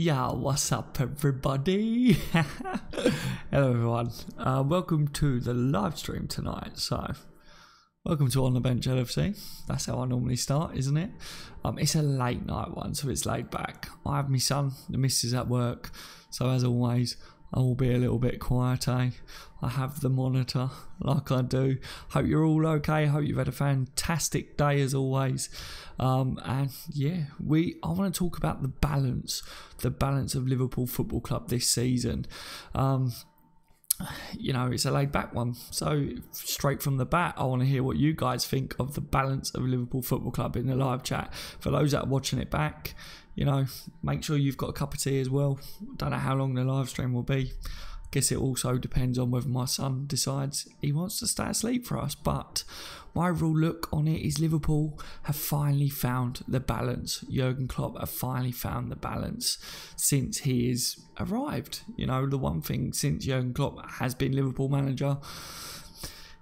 Yeah, what's up everybody? Hello everyone, welcome to the live stream tonight. So, welcome to On The Bench LFC. That's how I normally start, isn't it? It's a late night one, so it's laid back. I have my son, the missus at work, so as always, I will be a little bit quiet, eh? I have the monitor, like I do. Hope you're all okay. Hope you've had a fantastic day as always. And yeah, I want to talk about the balance of Liverpool Football Club this season. You know, it's a laid back one. So straight from the bat, I want to hear what you guys think of the balance of Liverpool Football Club in the live chat. For those that are watching it back, you know, make sure you've got a cup of tea as well. Don't know how long the live stream will be. I guess it also depends on whether my son decides he wants to stay asleep for us. But my overall look on it is Liverpool have finally found the balance. Jurgen Klopp have finally found the balance since he has arrived. You know, the one thing since Jurgen Klopp has been Liverpool manager,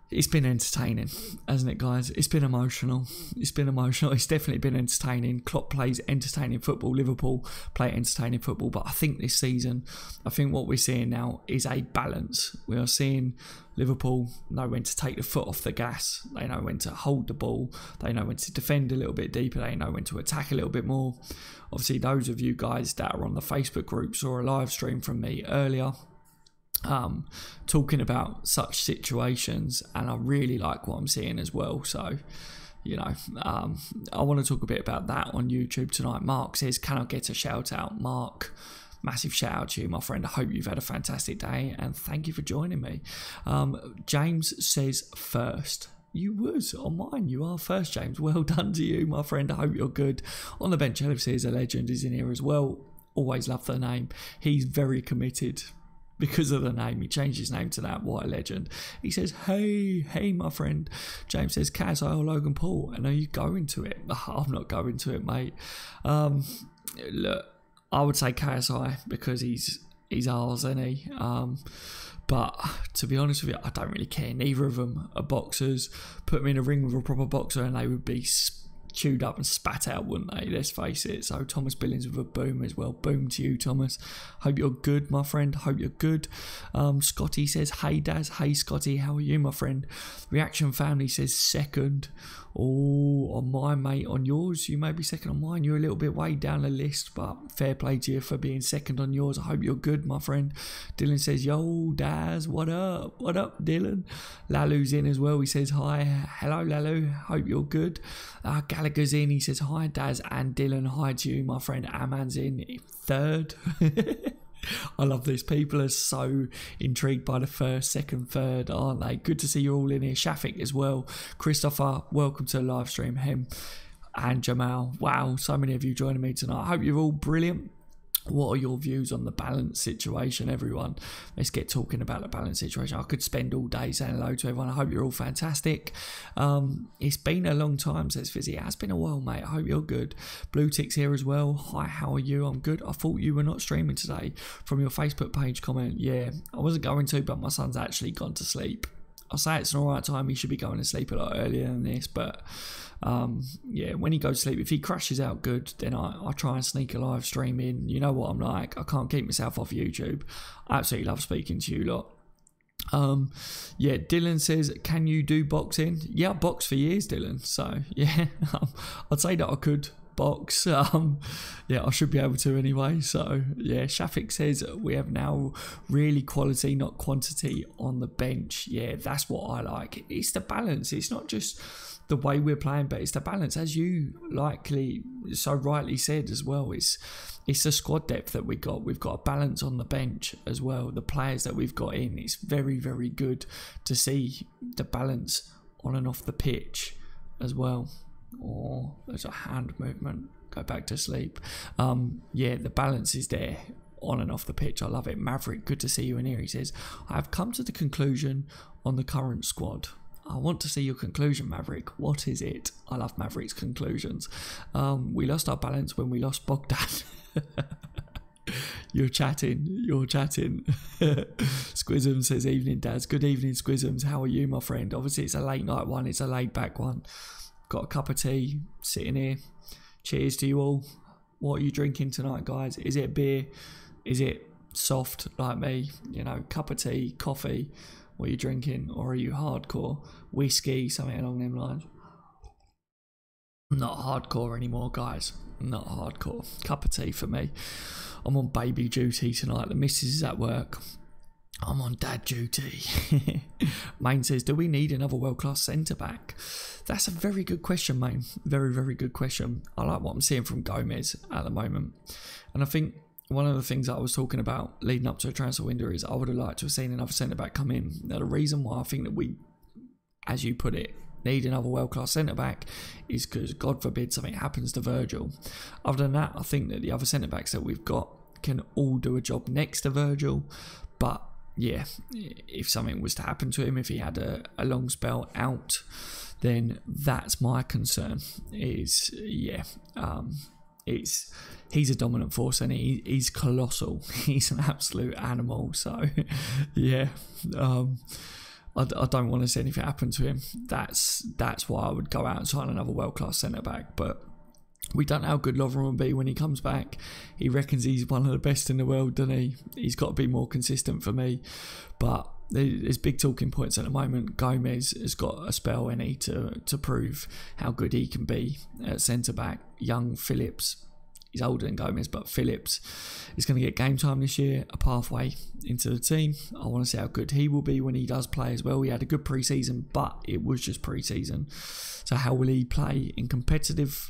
it's been entertaining, hasn't it, guys? It's been emotional. It's definitely been entertaining. Klopp plays entertaining football. Liverpool play entertaining football. But I think this season, what we're seeing now is a balance. We are seeing Liverpool know when to take the foot off the gas. They know when to hold the ball. They know when to defend a little bit deeper. They know when to attack a little bit more. Obviously, those of you guys that are on the Facebook group saw a live stream from me earlier, talking about such situations, and I really like what I'm seeing as well. So, you know, I want to talk a bit about that on YouTube tonight. Mark says, can I get a shout out? Mark, massive shout out to you, my friend. I hope you've had a fantastic day and thank you for joining me. James says first. You was on mine. You are first, James. Well done to you, my friend. I hope you're good. On the bench, LFC is a legend, is in here as well. Always love the name. He's very committed because of the name. He changed his name to that. What a legend. He says, hey, my friend. James says, KSI or Logan Paul? And are you going to it? I'm not going to it, mate. Look, I would say KSI because he's ours, isn't he? But to be honest with you, I don't really care. Neither of them are boxers. Put them in a ring with a proper boxer and they would be chewed up and spat out, wouldn't they? Let's face it. So Thomas Billings with a boom as well. Boom to you, Thomas. Hope you're good, my friend. Hope you're good. Scotty says, hey Daz. Hey Scotty, how are you, my friend? Reaction Family says second. Oh, on mine, mate. On yours, you may be second on mine. You're a little bit way down the list, but fair play to you for being second on yours. I hope you're good, my friend. Dylan says, yo, Daz, what up? What up, Dylan? Lalu's in as well. He says, hi. Hello, Lalu. Hope you're good. Gallagher's in. He says, hi, Daz and Dylan. Hi to you, my friend. Aman's in third. I love this. People are so intrigued by the first, second, third, aren't they? Good to see you all in here. Shafik as well. Christopher, welcome to the live stream. Him and Jamal. Wow, so many of you joining me tonight. I hope you're all brilliant. What are your views on the balance situation, everyone? Let's get talking about the balance situation. I could spend all day saying hello to everyone. I hope you're all fantastic. It's been a long time, says Fizzy. It has been a while, mate. I hope you're good. Blue Tick's here as well. Hi, how are you? I'm good. I thought you were not streaming today from your Facebook page comment. Yeah, I wasn't going to, but my son's actually gone to sleep. I'll say it's an alright time. He should be going to sleep a lot earlier than this, but yeah, when he goes to sleep, if he crashes out good, then I try and sneak a live stream in. You know what I'm like. I can't keep myself off YouTube. I absolutely love speaking to you lot. Yeah, Dylan says, can you do boxing? Yeah, I boxed for years, Dylan. So yeah, I'd say that I could box. Yeah, I should be able to anyway. So yeah, Shafik says we have now really quality, not quantity on the bench. Yeah, that's what I like. It's the balance. It's not just the way we're playing, but it's the balance, as you likely so rightly said as well. It's the squad depth that we got. We've got a balance on the bench as well. The players that we've got in, it's very, very good to see the balance on and off the pitch as well. Or there's a hand movement. Go back to sleep. Yeah, the balance is there on and off the pitch. I love it. Maverick, good to see you in here. He says, I have come to the conclusion on the current squad. I want to see your conclusion, Maverick. What is it? I love Maverick's conclusions. We lost our balance when we lost Bogdan. You're chatting. Squizum says, evening, Daz. Good evening, Squizums. How are you, my friend? Obviously, it's a late night one. It's a laid back one. Got a cup of tea, sitting here. Cheers to you all. What are you drinking tonight, guys? Is it beer? Is it soft like me? You know, cup of tea, coffee? What are you drinking? Or are you hardcore? Whiskey, something along them lines? Not hardcore anymore, guys. Not hardcore. Cup of tea for me. I'm on baby duty tonight. The missus is at work. I'm on dad duty. Main says, do we need another world-class centre-back? That's a very good question, mate. Very, very good question. I like what I'm seeing from Gomez at the moment. And I think one of the things that I was talking about leading up to a transfer window is I would have liked to have seen another centre-back come in. Now, the reason why I think that we, as you put it, need another world-class centre-back is because, God forbid, something happens to Virgil. Other than that, I think that the other centre-backs that we've got can all do a job next to Virgil. But yeah, if something was to happen to him, if he had a long spell out, then that's my concern. He's a dominant force and he's colossal. He's an absolute animal. So yeah, I don't want to see anything happen to him. That's why I would go out and sign another world-class centre-back. But we don't know how good Lovren will be when he comes back. He reckons he's one of the best in the world, doesn't he? He's got to be more consistent for me. But there's big talking points at the moment. Gomez has got a spell in he to prove how good he can be at centre-back. Young Phillips, he's older than Gomez, but Phillips is going to get game time this year, a pathway into the team. I want to see how good he will be when he does play as well. He had a good pre-season, but it was just pre-season. So how will he play in competitive,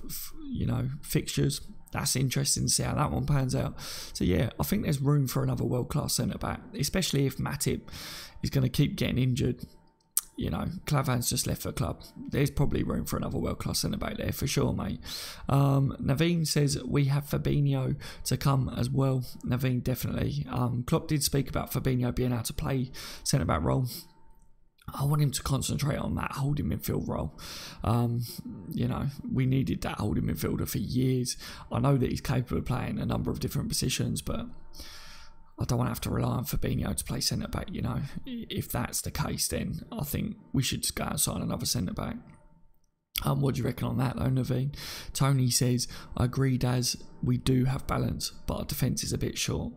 fixtures? That's interesting to see how that one pans out. So yeah, I think there's room for another world-class centre-back, especially if Matip is going to keep getting injured. Klavan's just left for the club. There's probably room for another world-class centre-back there for sure, mate. Naveen says we have Fabinho to come as well. Naveen, definitely. Klopp did speak about Fabinho being able to play centre-back role. I want him to concentrate on that holding midfield role. We needed that holding midfielder for years. I know that he's capable of playing a number of different positions, but I don't want to have to rely on Fabinho to play centre-back, If that's the case, then I think we should just go out and sign another centre-back. What do you reckon on that, though, Naveen? Tony says, I agree, Daz, we do have balance, but our defence is a bit short.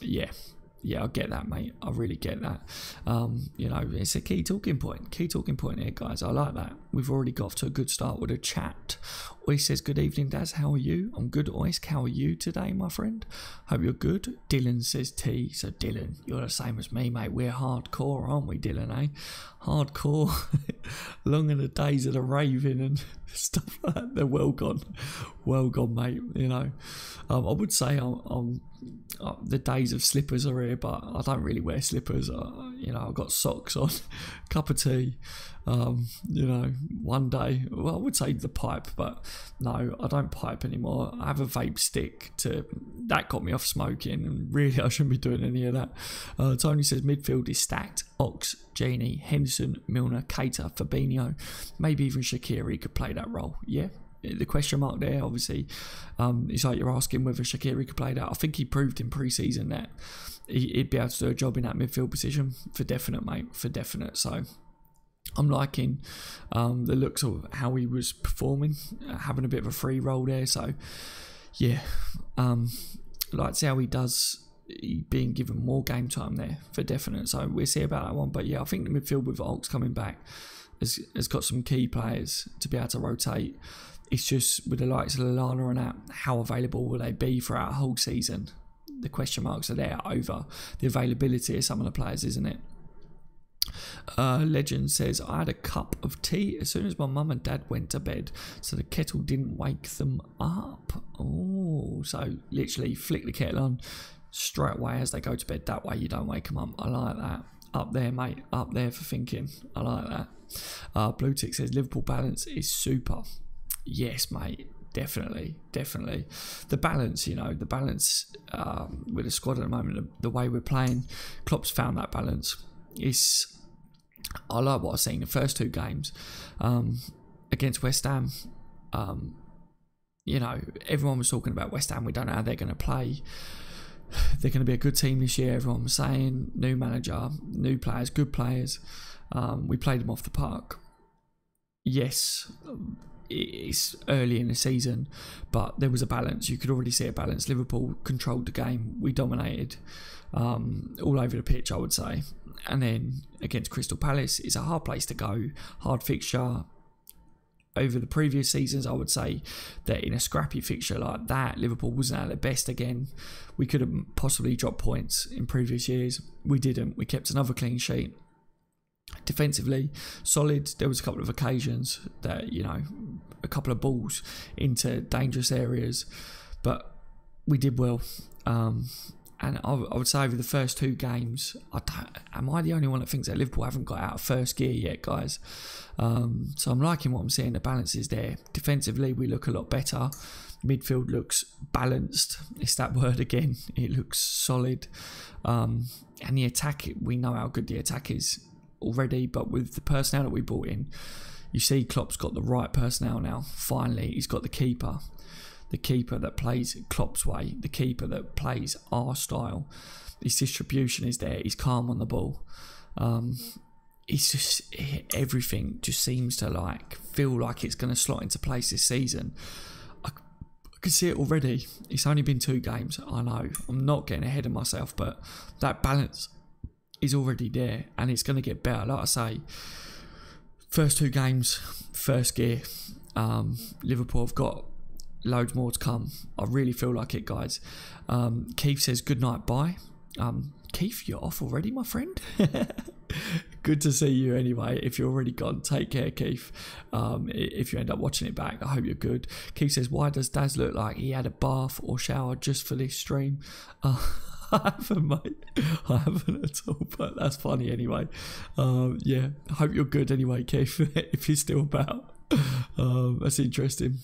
Yeah, I get that, mate. I really get that. It's a key talking point. Key talking point here, guys. I like that. We've already got off to a good start with a chat. Ois says, good evening, Daz. How are you? I'm good, Ois. How are you today, my friend? Hope you're good. Dylan says T. So, Dylan, you're the same as me, mate. We're hardcore, aren't we, Dylan, eh? Hardcore. Long in the days of the raving and stuff like that. They're well gone. Well gone, mate. I would say the days of slippers are here, but I don't really wear slippers. I've got socks on, cup of tea. One day, well, I would say the pipe, but no, I don't pipe anymore. I have a vape stick that got me off smoking, and really I shouldn't be doing any of that. Tony says midfield is stacked. Ox, Genie, Henderson, Milner, Keita, Fabinho, maybe even Shaqiri could play that role. Yeah. The question mark there, obviously, it's like you're asking whether Shaqiri could play that. I think he proved in pre-season that he'd be able to do a job in that midfield position for definite, mate, for definite. So I'm liking the looks of how he was performing, having a bit of a free roll there. So yeah, like to see how he does, being given more game time there for definite. So we'll see about that one. But yeah, I think the midfield with Ox coming back has got some key players to be able to rotate. It's just with the likes of Lallana and that, how available will they be throughout a whole season? The question marks are there over the availability of some of the players, isn't it? Legend says, I had a cup of tea as soon as my mum and dad went to bed, so the kettle didn't wake them up. Oh, so literally flick the kettle on straight away as they go to bed. That way you don't wake them up. I like that. Up there, mate. Up there for thinking. I like that. Blue Tick says, Liverpool balance is super. Yes, mate. Definitely. The balance, the balance with the squad at the moment, the way we're playing, Klopp's found that balance. I like what I've seen the first two games against West Ham. Everyone was talking about West Ham. We don't know how they're going to play. They're going to be a good team this year. Everyone was saying new manager, new players, good players. We played them off the park. Yes, it's early in the season, but there was a balance. You could already see a balance. Liverpool controlled the game. We dominated all over the pitch, I would say. And then against Crystal Palace, it's a hard place to go, hard fixture. Over the previous seasons, I would say that in a scrappy fixture like that, Liverpool wasn't at their best again. We could have possibly dropped points in previous years. We didn't. We kept another clean sheet. Defensively, solid. There was a couple of occasions that, you know, a couple of balls into dangerous areas, but we did well. And I would say over the first 2 games, am I the only one that thinks that Liverpool haven't got out of first gear yet, guys? So I'm liking what I'm seeing. The balance is there. Defensively, we look a lot better. Midfield looks balanced. It's that word again. It looks solid. And the attack, we know how good the attack is already, but with the personnel that we brought in, you see Klopp's got the right personnel now. Finally, he's got the keeper that plays Klopp's way, the keeper that plays our style. His distribution is there. He's calm on the ball. It's just, everything just seems to feel like it's going to slot into place this season. I can see it already. It's only been 2 games. I know I'm not getting ahead of myself, but that balance is already there, and it's going to get better. Like I say, first 2 games, first gear. Liverpool have got loads more to come. I really feel like it, guys. Keith says good night, bye. Keith, you're off already, my friend. Good to see you anyway. If you're already gone, take care, Keith. If you end up watching it back, I hope you're good. Keith says, why does Daz look like he had a bath or shower just for this stream? I haven't, mate. I haven't at all, but that's funny anyway. Yeah, I hope you're good anyway, Keith, if you're still about. That's interesting.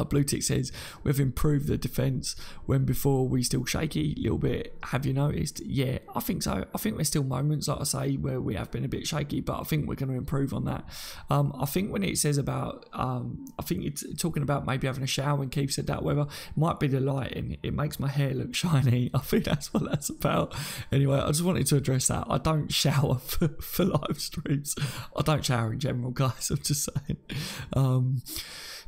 Blue Tick says, we've improved the defence when before we still shaky a little bit. Have you noticed? Yeah, I think so. I think there's still moments, like I say, where we have been a bit shaky, but I think we're going to improve on that. I think when it says about, I think it's talking about maybe having a shower when Keith said that, whether it might be the lighting. It makes my hair look shiny. I think that's what that's about. Anyway, I just wanted to address that. I don't shower for live streams. I don't shower in general, guys. I'm just saying.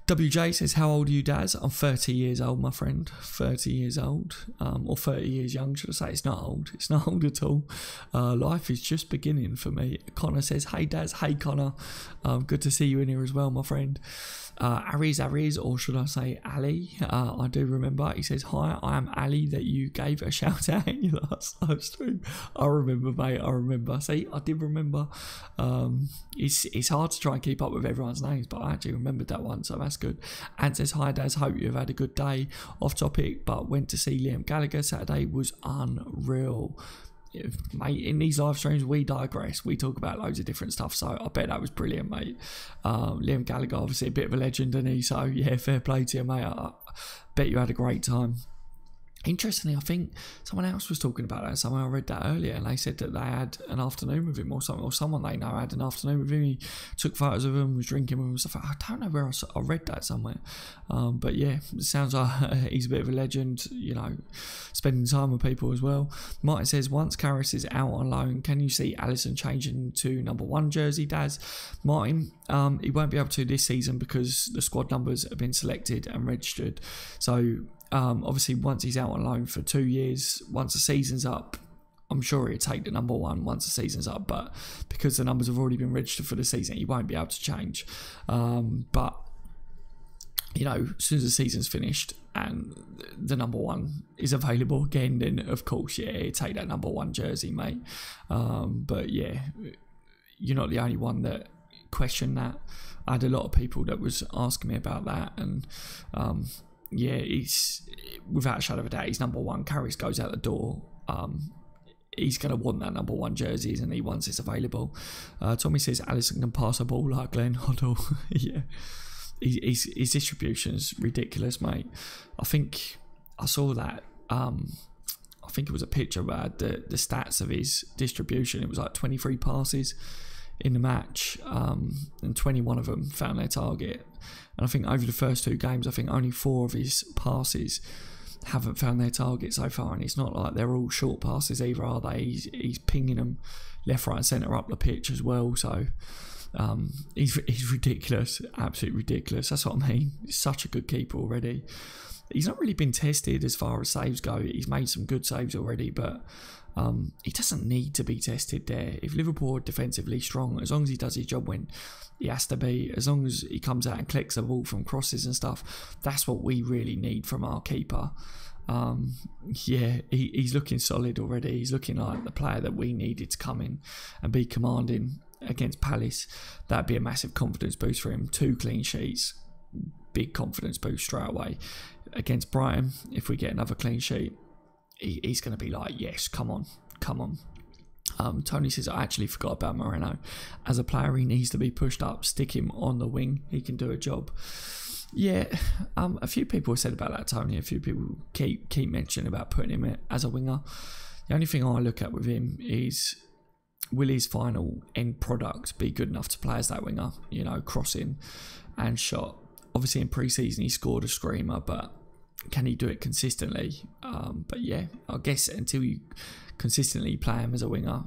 WJ says, how old are you, Daz? I'm 30 years old, my friend. 30 years old. Or 30 years young, should I say. It's not old. It's not old at all. Life is just beginning for me. Connor says, hey, Daz. Hey, Connor. Good to see you in here as well, my friend. Ariz, or should I say Ali? I do remember. He says, hi, I am Ali that you gave a shout out in your last live stream. I remember, mate. I remember. See, I did remember. It's hard to try and keep up with everyone's names, but I actually remembered that one, so that's good. And says, hi, Daz. Hope you've had a good day. Off topic, but went to see Liam Gallagher Saturday. Was unreal. Mate, in these live streams we digress, we talk about loads of different stuff, so I bet that was brilliant, mate. Liam Gallagher, obviously a bit of a legend, isn't he? So yeah, fair play to you, mate. I bet you had a great time. Interestingly, I think someone else was talking about that. Someone I read that earlier, and they said that they had an afternoon with him or something, or someone they know had an afternoon with him. He took photos of him, was drinking with him and stuff. I don't know where I read that somewhere. But yeah, it sounds like he's a bit of a legend, you know, spending time with people as well. Martin says, once Karras is out on loan, can you see Alisson changing to number 1 jersey, Daz? Martin, he won't be able to this season because the squad numbers have been selected and registered. So obviously once he's out on loan for 2 years, once the season's up, I'm sure he'll take the number 1 once the season's up, but because the numbers have already been registered for the season, he won't be able to change. But you know, as soon as the season's finished and the number 1 is available again, then of course, yeah, he'll take that number 1 jersey, mate. But yeah, you're not the only one that questioned that. I had a lot of people that was asking me about that, and yeah, he's, without a shadow of a doubt, he's number 1. Karras goes out the door. He's going to want that number 1 jersey, isn't he, once it's available. Tommy says Alisson can pass a ball like Glenn Hoddle. Yeah, his distribution's ridiculous, mate. I think I saw that. I think it was a picture about the stats of his distribution. It was like 23 passes in the match, and 21 of them found their target. And I think over the first 2 games, I think only 4 of his passes haven't found their target so far. And it's not like they're all short passes either, are they? He's pinging them left, right and centre up the pitch as well. So He's ridiculous, absolutely ridiculous. That's what I mean. He's such a good keeper already. He's not really been tested as far as saves go. He's made some good saves already, but he doesn't need to be tested there. If Liverpool are defensively strong, as long as he does his job when he has to be, as long as he comes out and collects the ball from crosses and stuff, that's what we really need from our keeper. Yeah, he's looking solid already. He's looking like the player that we needed to come in and be commanding against Palace. That'd be a massive confidence boost for him. 2 clean sheets, big confidence boost straight away. Against Brighton, if we get another clean sheet, he's going to be like, yes, come on, come on. Tony says, I actually forgot about Moreno. As a player, he needs to be pushed up. Stick him on the wing. He can do a job. Yeah, a few people have said about that, Tony. A few people keep mentioning about putting him as a winger. The only thing I look at with him is, will his final end product be good enough to play as that winger? You know, crossing and shot. Obviously, in pre-season, he scored a screamer, but can he do it consistently? But yeah, I guess until you consistently play him as a winger,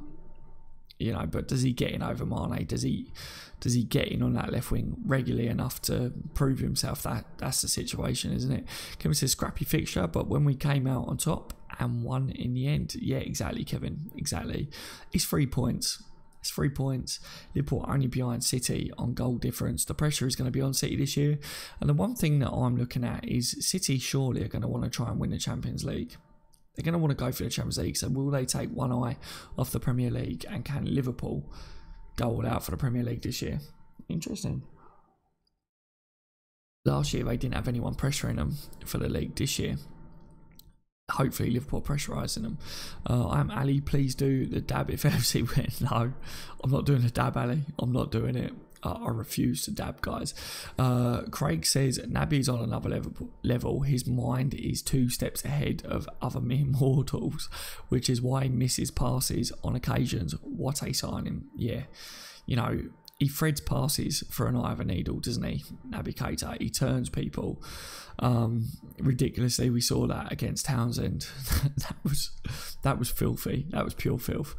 you know, but does he get in over Mane? Does he get in on that left wing regularly enough to prove himself? That's the situation, isn't it? Kevin says, scrappy fixture, but when we came out on top and won in the end. Yeah, exactly, Kevin, exactly. It's 3 points. It's 3 points. Liverpool only behind City on goal difference. The pressure is going to be on City this year. And the one thing that I'm looking at is City surely are going to want to try and win the Champions League. They're going to want to go for the Champions League. So will they take one eye off the Premier League? And can Liverpool go all out for the Premier League this year? Interesting. Last year they didn't have anyone pressuring them for the league. This year, hopefully Liverpool pressurising them. I'm Ali. Please do the dab if LFC win. No, I'm not doing the dab, Ali. I'm not doing it. I refuse to dab, guys. Craig says Naby's on another level. His mind is 2 steps ahead of other mere mortals, which is why he misses passes on occasions. What a signing. Yeah, you know, he threads passes for an eye of a needle, doesn't he? Naby Keita. He turns people. Ridiculously, we saw that against Townsend. that was filthy. That was pure filth.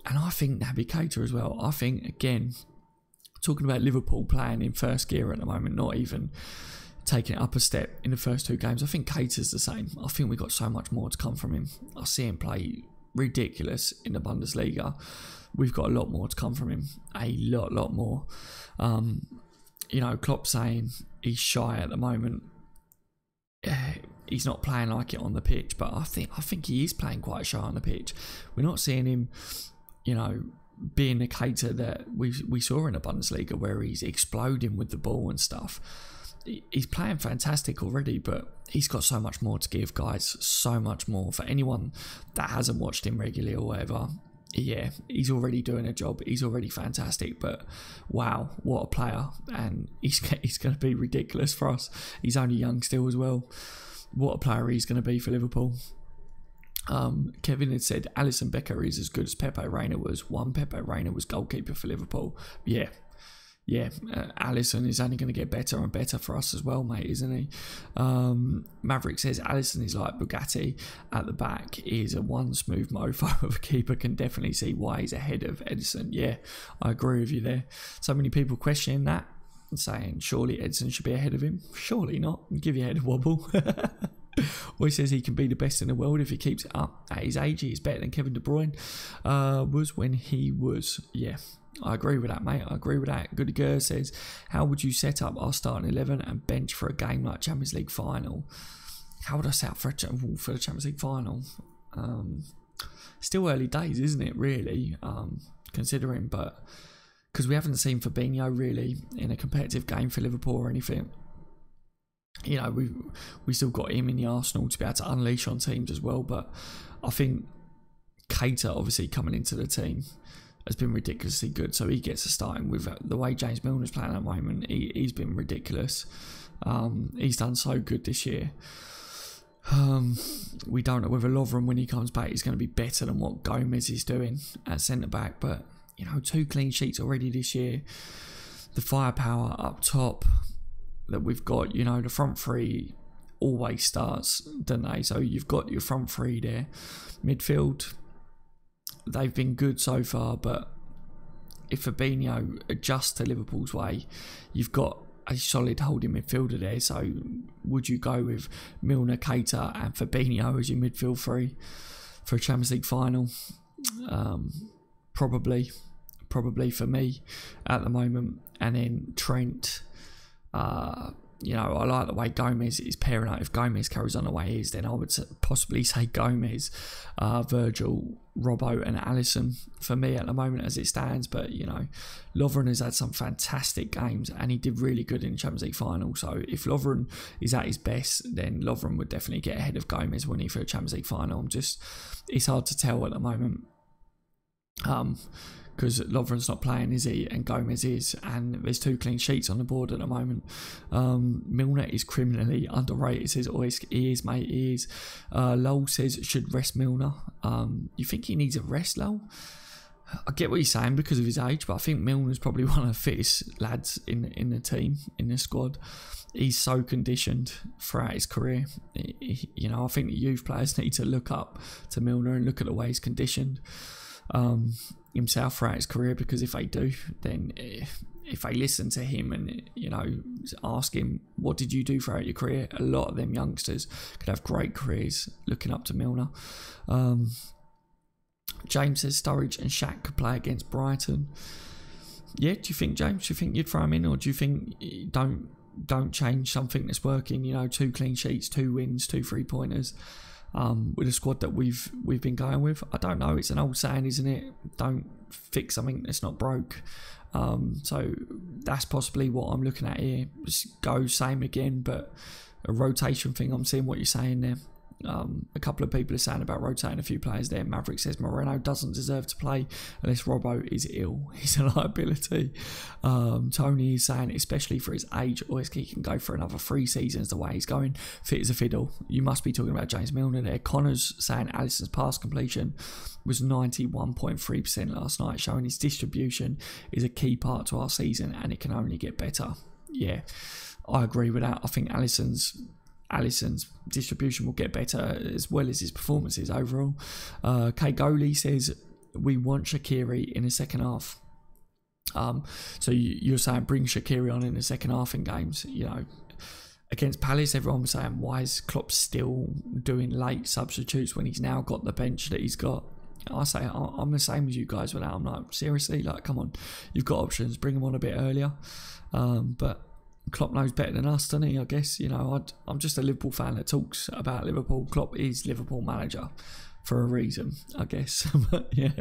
And I think Naby Keita as well. I think, again, talking about Liverpool playing in first gear at the moment, not even taking it up a step in the first 2 games. I think Keita's the same. I think we've got so much more to come from him. I see him play ridiculous in the Bundesliga. We've got a lot more to come from him. A lot more. You know, Klopp saying he's shy at the moment. He's not playing like it on the pitch, but I think he is playing quite shy on the pitch. We're not seeing him, you know, being the Keita that we saw in the Bundesliga, where he's exploding with the ball and stuff. He's playing fantastic already, but he's got so much more to give, guys. So much more. For anyone that hasn't watched him regularly or whatever, yeah, he's already doing a job. He's already fantastic, but wow, what a player. And he's going to be ridiculous for us. He's only young still as well. What a player he's going to be for Liverpool. Kevin had said Alisson Becker is as good as Pepe Reina was. Pepe Reina was goalkeeper for Liverpool. Yeah. Alisson is only going to get better and better for us as well, mate, isn't he? Maverick says Alisson is like Bugatti at the back. He is a one smooth mofo of a keeper. Can definitely see why he's ahead of Edison. Yeah, I agree with you there. So many people questioning that and saying surely Edison should be ahead of him. Surely not. Give your head a wobble. Well, he says he can be the best in the world if he keeps it up. At his age, he is better than Kevin De Bruyne was when he was. Yeah, I agree with that, mate. I agree with that. Goody Girl says, how would you set up our starting 11 and bench for a game like Champions League final? How would I set up for the Champions League final? Still early days, isn't it, really? Considering, but because we haven't seen Fabinho really in a competitive game for Liverpool or anything. You know, we still got him in the Arsenal to be able to unleash on teams as well. But I think Keita, obviously coming into the team, has been ridiculously good. So he gets a starting with the way James Milner's playing at the moment. He's been ridiculous. He's done so good this year. We don't know whether Lovren, when he comes back, is going to be better than what Gomez is doing at centre back. But you know, 2 clean sheets already this year. The firepower up top that we've got, you know, the front 3 always starts, don't they? So you've got your front 3 there. Midfield, they've been good so far, but if Fabinho adjusts to Liverpool's way, you've got a solid holding midfielder there. So would you go with Milner, Keita and Fabinho as your midfield three for a Champions League final? Probably for me at the moment. And then Trent, you know, I like the way Gomez is pairing up. If Gomez carries on the way he is, then I would possibly say Gomez, Virgil, Robbo and Alisson for me at the moment as it stands. But, you know, Lovren has had some fantastic games and he did really good in the Champions League final. So if Lovren is at his best, then Lovren would definitely get ahead of Gomez, wouldn't he, for a Champions League final. It's hard to tell at the moment. Because Lovren's not playing, is he? And Gomez is, and there's 2 clean sheets on the board at the moment. Milner is criminally underrated, says he is, mate, he is. Lowell says should rest Milner. You think he needs a rest, Lowell? I get what you're saying because of his age, but I think Milner's probably one of the fittest lads in the team, in the squad. He's so conditioned throughout his career. You know, I think the youth players need to look up to Milner and look at the way he's conditioned himself throughout his career, because if they do, then if they listen to him and, you know, ask him, what did you do throughout your career, a lot of them youngsters could have great careers looking up to Milner. James says Sturridge and Shaq could play against Brighton. Yeah, do you think, James, do you think you'd throw him in, or do you think don't change something that's working? You know, 2 clean sheets, 2 wins, 2 3-pointers. With a squad that we've been going with. I don't know, it's an old saying, isn't it? Don't fix something that's not broke. So that's possibly what I'm looking at here. Just go same again, but a rotation thing. I'm seeing what you're saying there. A couple of people are saying about rotating a few players there. Maverick says Moreno doesn't deserve to play unless Robbo is ill. He's a liability. Tony is saying, especially for his age, he can go for another 3 seasons the way he's going. Fit as a fiddle. You must be talking about James Milner there. Connor's saying Alisson's pass completion was 91.3% last night, showing his distribution is a key part to our season and it can only get better. Yeah, I agree with that. I think Alisson's distribution will get better as well as his performances overall. Kay Goalie says we want Shaqiri in the second half. So you're saying bring Shaqiri on in the second half in games. You know, against Palace, everyone was saying, why is Klopp still doing late substitutes when he's now got the bench that he's got? I say I'm the same as you guys with that. I'm like, seriously, like, come on, you've got options, bring them on a bit earlier. But Klopp knows better than us, doesn't he? I guess, you know, I'm just a Liverpool fan that talks about Liverpool. Klopp is Liverpool manager for a reason, I guess. But yeah.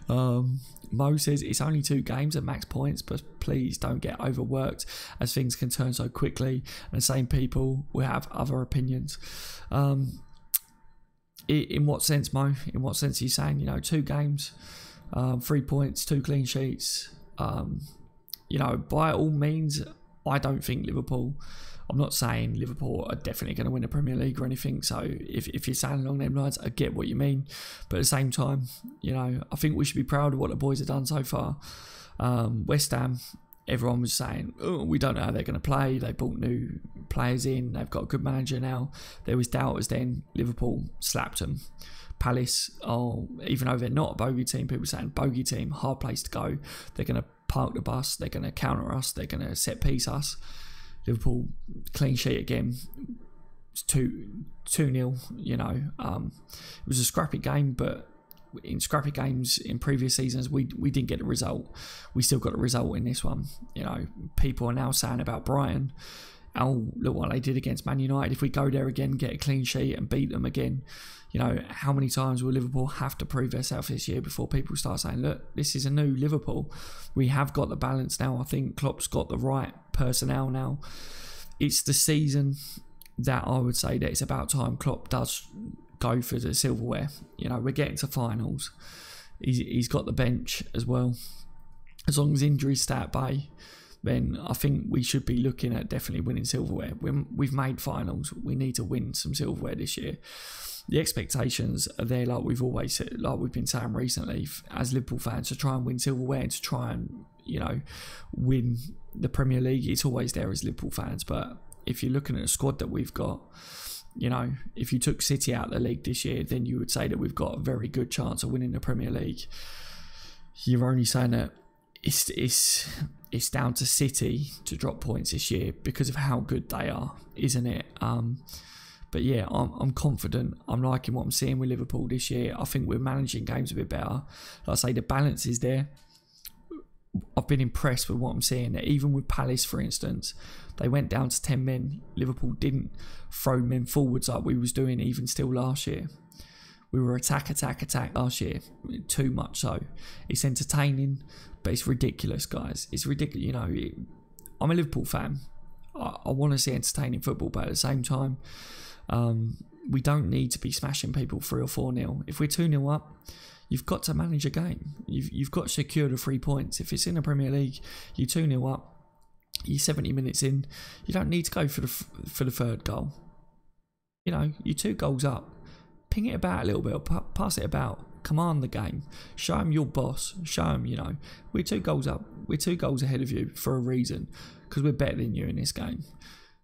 Mo says it's only 2 games at max points, but please don't get overworked as things can turn so quickly and the same people will have other opinions. In what sense, Mo? In what sense are you saying, you know, 2 games, 3 points, 2 clean sheets? You know, by all means, I don't think Liverpool, I'm not saying Liverpool are definitely going to win the Premier League or anything, so if you're saying along them lines, I get what you mean, but at the same time, you know, I think we should be proud of what the boys have done so far. West Ham, everyone was saying, oh, we don't know how they're going to play, they brought new players in, they've got a good manager now. There was doubters then. Liverpool slapped them. Palace, even though they're not a bogey team, people saying bogey team, hard place to go, they're going to park the bus, they're going to counter us, they're going to set piece us. Liverpool clean sheet again. It's 2-0, you know. It was a scrappy game, but in scrappy games in previous seasons we didn't get the result. We still got a result in this one. You know, people are now saying about Brighton, oh, look what they did against Man United. If we go there again, get a clean sheet and beat them again, you know, how many times will Liverpool have to prove themselves this year before people start saying, look, this is a new Liverpool. We have got the balance now. I think Klopp's got the right personnel now. It's the season that I would say that it's about time Klopp does go for the silverware. You know, we're getting to finals. He's got the bench as well. As long as injuries stay at bay, then I think we should be looking at definitely winning silverware. We've made finals. We need to win some silverware this year. The expectations are there, like we've always said, like we've been saying recently, as Liverpool fans, to try and win silverware and to try and, you know, win the Premier League. It's always there as Liverpool fans. But if you're looking at a squad that we've got, you know, if you took City out of the league this year, then you would say that we've got a very good chance of winning the Premier League. You're only saying that it's down to City to drop points this year because of how good they are, isn't it? But yeah, I'm confident. I'm liking what I'm seeing with Liverpool this year. I think we're managing games a bit better. Like I say, the balance is there. I've been impressed with what I'm seeing. Even with Palace, for instance, they went down to 10 men. Liverpool didn't throw men forwards like we was doing even still last year. We were attack last year. Too much so. It's entertaining, but it's ridiculous, guys. It's ridiculous. You know, I'm a Liverpool fan. I want to see entertaining football, but at the same time, we don't need to be smashing people 3 or 4-0. If we're 2-0 up, you've got to manage a game. You've got to secure the 3 points. If it's in the Premier League, you're 2-0 up, you're 70 minutes in, you don't need to go for the third goal. You know, you're 2 goals up. Ping it about a little bit, pass it about, command the game, show them your boss, show them, you know, we're 2 goals up, we're 2 goals ahead of you for a reason, because we're better than you in this game.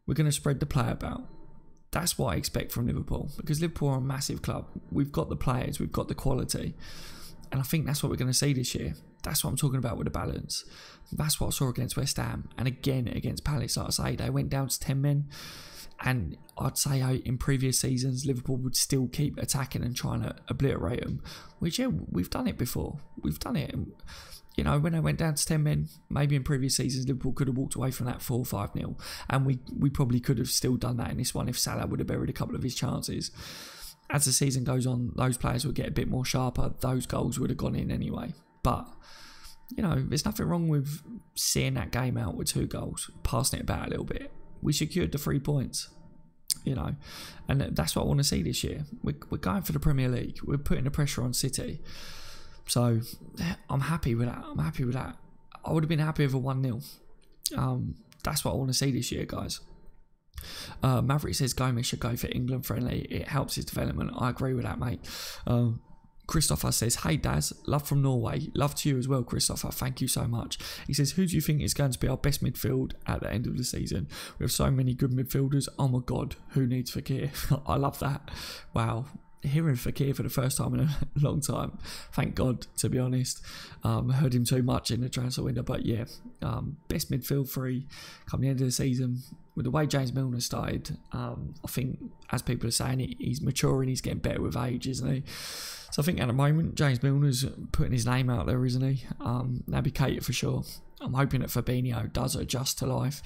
We're going to spread the play about. That's what I expect from Liverpool, because Liverpool are a massive club. We've got the players, we've got the quality, and I think that's what we're going to see this year. That's what I'm talking about with the balance. That's what I saw against West Ham, and again against Palace. Like I say, they went down to 10 men. And I'd say in previous seasons, Liverpool would still keep attacking and trying to obliterate them. Which, yeah, we've done it before. We've done it. And, you know, when they went down to 10 men, maybe in previous seasons, Liverpool could have walked away from that 4-5-0. And we probably could have still done that in this one if Salah would have buried a couple of his chances. As the season goes on, those players would get a bit more sharper. Those goals would have gone in anyway. But, you know, there's nothing wrong with seeing that game out with 2 goals, passing it about a little bit. We secured the 3 points, you know, and that's what I want to see this year. We're going for the Premier League. We're putting the pressure on City. So I'm happy with that. I'm happy with that. I would have been happy with a 1-0. That's what I want to see this year, guys. Maverick says Gomez should go for England friendly. It helps his development. I agree with that, mate. Christopher says, hey Daz, love from Norway. Love to you as well, Christopher. Thank you so much. He says, who do you think is going to be our best midfield at the end of the season? We have so many good midfielders. Oh my God, who needs Fekir? I love that. Wow. Hearing Fekir for the first time in a long time. Thank God, to be honest. Heard him too much in the transfer window. But yeah, best midfield 3 come the end of the season. With the way James Milner started, I think, as people are saying, he's maturing, he's getting better with age, isn't he? So I think at the moment, James Milner's putting his name out there, isn't he? Naby Keita for sure. I'm hoping that Fabinho does adjust to life,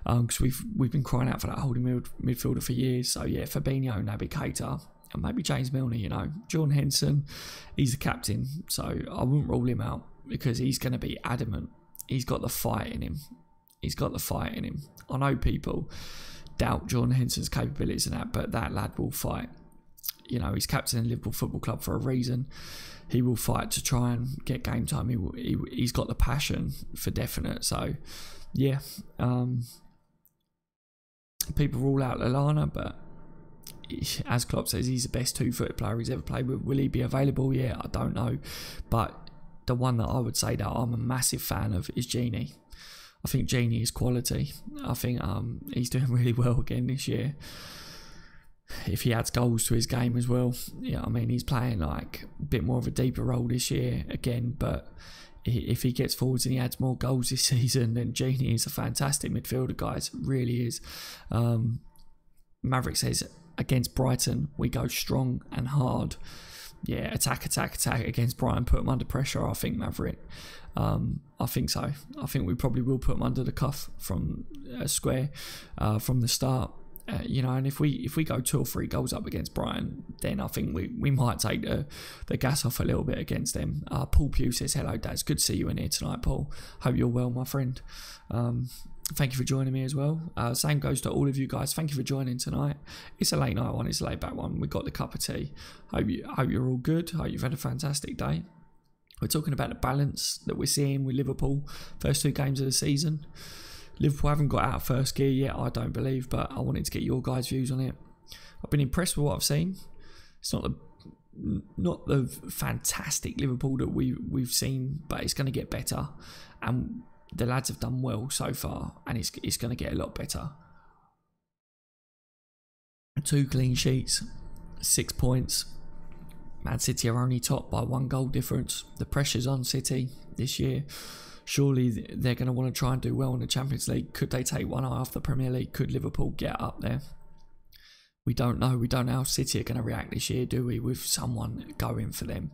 because we've been crying out for that holding midfielder for years. So yeah, Fabinho, Naby Keita, and maybe James Milner, you know. Jordan Henderson, he's the captain, so I wouldn't rule him out because he's going to be adamant. He's got the fight in him. He's got the fight in him. I know people doubt Jordan Henderson's capabilities and that, but that lad will fight. You know, he's captain of Liverpool Football Club for a reason. He will fight to try and get game time. He's got the passion for definite. So, yeah. People rule out Lallana, but as Klopp says, he's the best 2-footed player he's ever played with. Will he be available? Yeah, I don't know. But the one that I would say that I'm a massive fan of is Gini. I think Gini is quality. I think he's doing really well again this year. If he adds goals to his game as well, yeah, I mean, he's playing like a bit more of a deeper role this year again. But if he gets forwards and he adds more goals this season, then Gini is a fantastic midfielder, guys. Really is. Maverick says, against Brighton, we go strong and hard. Yeah, attack against Brighton, put them under pressure, I think, Maverick. I think so. I think we probably will put them under the cuff from square from the start. You know, and if we go 2 or 3 goals up against Brighton, then I think we might take the gas off a little bit against them. Paul Pugh says, hello Daz, good to see you in here tonight, Paul. Hope you're well, my friend. Thank you for joining me as well. Same goes to all of you guys. Thank you for joining tonight. It's a late night one, it's a laid back one. We got the cup of tea. Hope you're all good. Hope you've had a fantastic day. We're talking about the balance that we're seeing with Liverpool first 2 games of the season. Liverpool haven't got out of first gear yet, I don't believe, but I wanted to get your guys' views on it. I've been impressed with what I've seen. It's not the fantastic Liverpool that we've seen, but it's going to get better. And the lads have done well so far, and it's going to get a lot better. 2 clean sheets, 6 points. Man City are only topped by 1 goal difference. The pressure's on City this year. Surely they're going to want to try and do well in the Champions League. Could they take one eye off the Premier League? Could Liverpool get up there? We don't know. We don't know how City are going to react this year, do we? With someone going for them.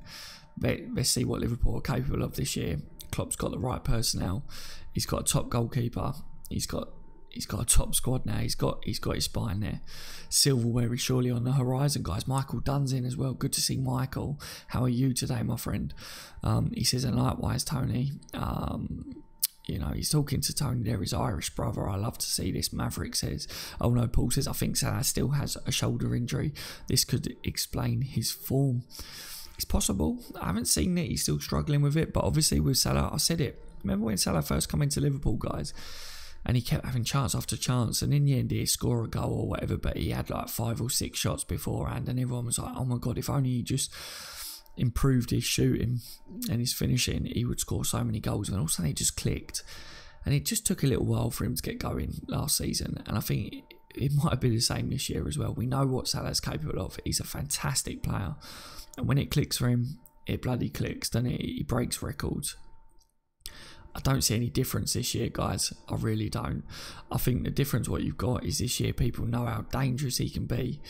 Let's see what Liverpool are capable of this year. Klopp's got the right personnel. He's got a top goalkeeper. He's got a top squad now. He's got his spine there. Silverware is surely on the horizon, guys. Michael Dunn's in as well. Good to see Michael. How are you today, my friend? He says, and likewise, Tony. You know, he's talking to Tony there, his Irish brother. I love to see this. Maverick says, oh no, Paul says, I think Salah still has a shoulder injury. This could explain his form. It's possible. I haven't seen it. He's still struggling with it. But obviously with Salah, I said it. Remember when Salah first came into Liverpool, guys? And he kept having chance after chance. And in the end, he'd score a goal or whatever. But he had like 5 or 6 shots beforehand. And everyone was like, oh my God, if only he just improved his shooting and his finishing, he would score so many goals. And all of a sudden, it just clicked. And it just took a little while for him to get going last season. And I think it might have been the same this year as well. We know what Salah's capable of. He's a fantastic player. And when it clicks for him, it bloody clicks, doesn't it? He breaks records. I don't see any difference this year, guys. I really don't. I think the difference what you've got is this year people know how dangerous he can be.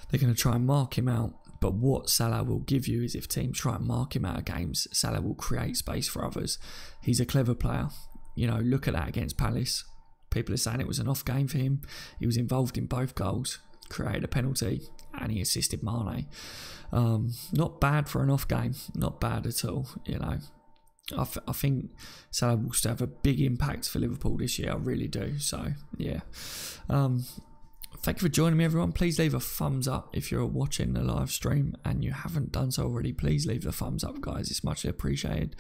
They're going to try and mark him out. But what Salah will give you is if teams try and mark him out of games, Salah will create space for others. He's a clever player. You know, look at that against Palace. People are saying it was an off game for him. He was involved in both goals, created a penalty, and he assisted Mane. Not bad for an off game. Not bad at all, you know. I think Salah will still have a big impact for Liverpool this year. I really do. So, yeah. Thank you for joining me, everyone. Please leave a thumbs up if you're watching the live stream and you haven't done so already. Please leave the thumbs up, guys. It's much appreciated.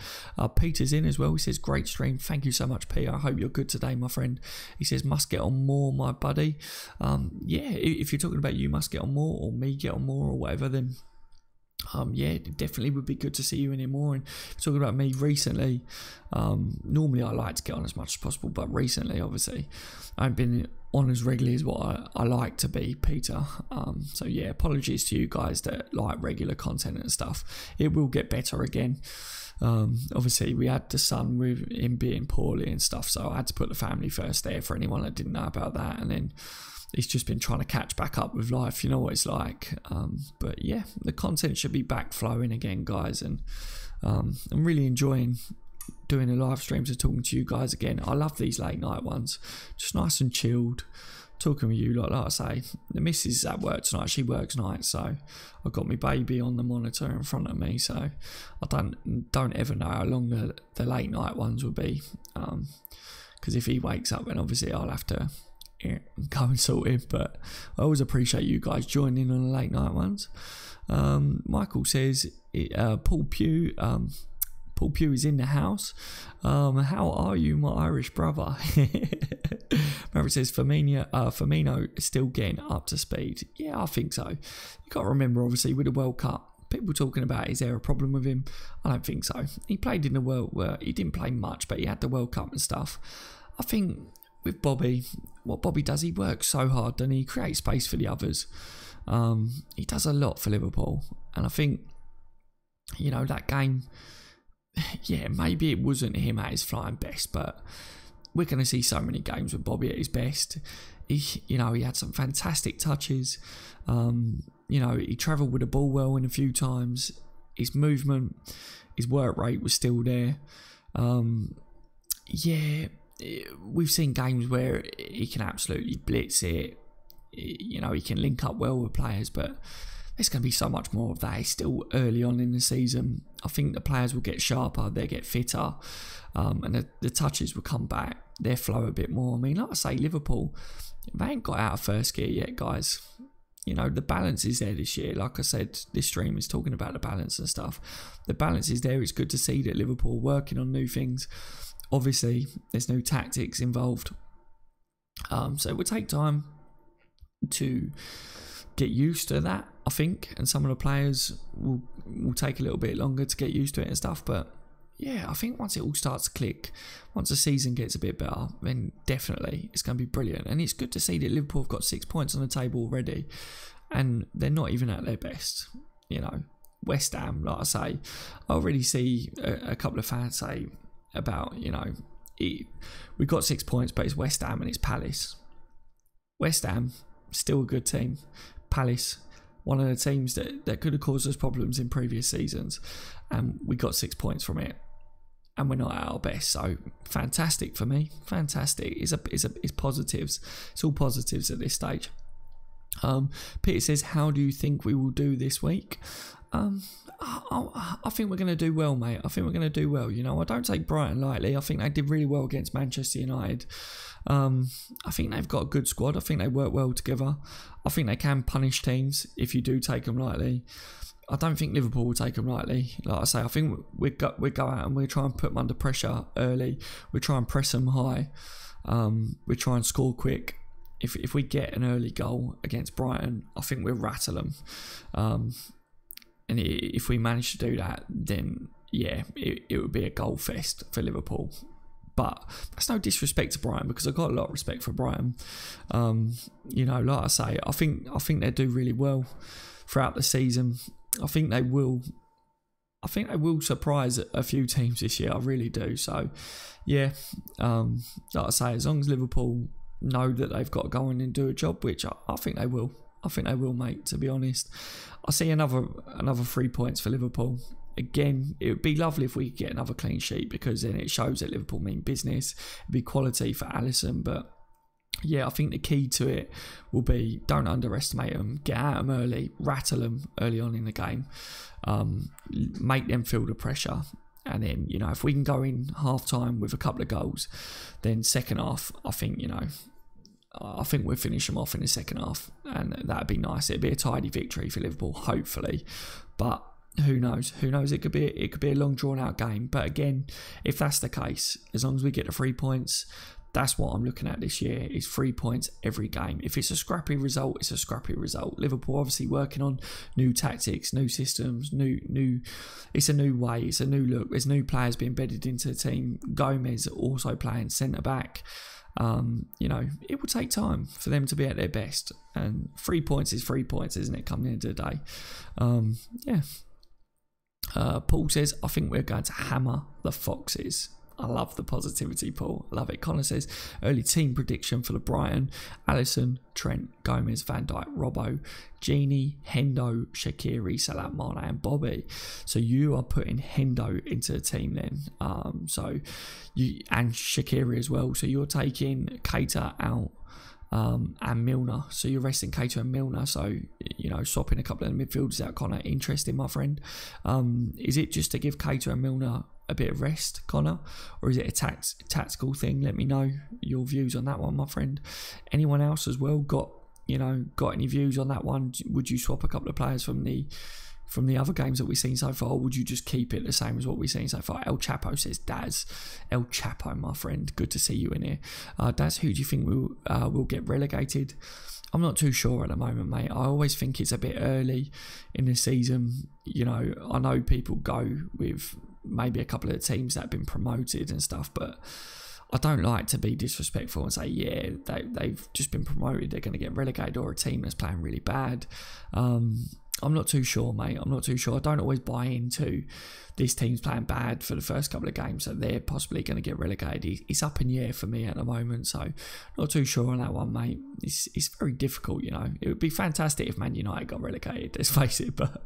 Peter's in as well. He says, great stream. Thank you so much, Peter. I hope you're good today, my friend. He says, must get on more, my buddy. Yeah, if you're talking about you must get on more or me get on more or whatever, then yeah, it definitely would be good to see you in here more. And talking about me recently, normally I like to get on as much as possible, but recently, obviously, I haven't been on as regularly as what I like to be, Peter. So yeah, apologies to you guys that like regular content and stuff. It will get better again. Obviously, we had the son with him being poorly and stuff, so I had to put the family first there for anyone that didn't know about that. And then he's just been trying to catch back up with life, you know what it's like. But yeah, the content should be back flowing again, guys, and I'm really enjoying doing the live streams and talking to you guys again. I love these late night ones, just nice and chilled, talking with you. Like I say, the missus is at work tonight. She works nights, so I've got my baby on the monitor in front of me, so I don't ever know how long the late night ones will be, because if he wakes up, then obviously I'll have to go and sort him. But I always appreciate you guys joining in on the late night ones. Michael says, Paul Pugh is in the house. How are you, my Irish brother? Maverick says, Firmino is still getting up to speed. Yeah, I think so. You got to remember, obviously, with the World Cup, people talking about, is there a problem with him? I don't think so. He played in the World, well, he didn't play much, but he had the World Cup and stuff. I think with Bobby, what Bobby does, he works so hard and he creates space for the others. He does a lot for Liverpool. And I think, you know, that game, yeah, maybe it wasn't him at his flying best, but we're going to see so many games with Bobby at his best. He had some fantastic touches. You know, he travelled with the ball well in a few times. His movement, his work rate was still there. Yeah, we've seen games where he can absolutely blitz it. You know, he can link up well with players, but there's going to be so much more of that. It's still early on in the season. I think the players will get sharper, they'll get fitter, and the touches will come back. They'll flow a bit more. I mean, like I say, Liverpool, they ain't got out of first gear yet, guys. You know, the balance is there this year. Like I said, this stream is talking about the balance and stuff. The balance is there. It's good to see that Liverpool are working on new things. Obviously, there's no tactics involved. So it will take time to get used to that, I think, and some of the players will take a little bit longer to get used to it and stuff. But yeah, I think once it all starts to click, once the season gets a bit better, then definitely it's going to be brilliant. And it's good to see that Liverpool have got 6 points on the table already, and they're not even at their best. You know, West Ham, like I say, I already see a couple of fans say about, you know, we got 6 points, but it's West Ham and it's Palace. West Ham, still a good team. Palace, one of the teams that could have caused us problems in previous seasons, and we got 6 points from it, and we're not at our best. So fantastic for me. Fantastic. It's positives. It's all positives at this stage. Peter says, how do you think we will do this week? I think we're going to do well, mate. I think we're going to do well. You know, I don't take Brighton lightly. I think they did really well against Manchester United. I think they've got a good squad. I think they work well together. I think they can punish teams if you do take them lightly. I don't think Liverpool will take them lightly. Like I say, I think we go out and we try and put them under pressure early. We try and press them high. We try and score quick. If we get an early goal against Brighton, I think we'll rattle them. And if we manage to do that, then yeah, it would be a goal fest for Liverpool. But that's no disrespect to Brighton, because I've got a lot of respect for Brighton. You know, like I say, I think they do really well throughout the season. I think they will surprise a few teams this year. I really do. So yeah, like I say, as long as Liverpool know that they've got to go in and do a job, which I think they will. I think they will, mate, to be honest. I see another 3 points for Liverpool. Again, it would be lovely if we could get another clean sheet, because then it shows that Liverpool mean business. It'd be quality for Alisson. But yeah, I think the key to it will be, don't underestimate them. Get at them early. Rattle them early on in the game. Make them feel the pressure. And then, you know, if we can go in half-time with a couple of goals, then second half, I think, you know, I think we'll finish them off in the second half, and that'd be nice. It'd be a tidy victory for Liverpool, hopefully. But who knows? Who knows? It could be a long, drawn-out game. But again, if that's the case, as long as we get the 3 points, that's what I'm looking at this year, is 3 points every game. If it's a scrappy result, it's a scrappy result. Liverpool obviously working on new tactics, new systems, it's a new way, it's a new look. There's new players being bedded into the team. Gomez also playing centre-back. You know, it will take time for them to be at their best, and 3 points is 3 points, isn't it, coming into the day? Yeah. Paul says, I think we're going to hammer the Foxes. I love the positivity, Paul. I love it. Connor says, early team prediction for the Brighton: Alisson, Trent, Gomez, Van Dijk, Robbo, Gini, Hendo, Shaqiri, Salah, Mane and Bobby. So you are putting Hendo into the team then. And Shaqiri as well. So you're taking Keita out and Milner. So you're resting Keita and Milner. So, you know, swapping a couple of the midfielders out, Connor. Interesting, my friend. Is it just to give Keita and Milner a bit of rest, Connor, or is it a tactical thing? Let me know your views on that one, my friend. Anyone else as well got any views on that one? Would you swap a couple of players from the other games that we've seen so far, or would you just keep it the same as what we've seen so far? El Chapo says, Daz. El Chapo, my friend, good to see you in here. Daz, who do you think will get relegated? I'm not too sure at the moment, mate. I always think it's a bit early in the season. You know, I know people go with maybe a couple of the teams that have been promoted and stuff, but I don't like to be disrespectful and say, yeah, they've just been promoted, they're going to get relegated, or a team that's playing really bad. I'm not too sure, mate. I'm not too sure. I don't always buy into this team's playing bad for the first couple of games, so they're possibly going to get relegated. It's up in the air for me at the moment, so not too sure on that one, mate. It's very difficult, you know. It would be fantastic if Man United got relegated, let's face it, but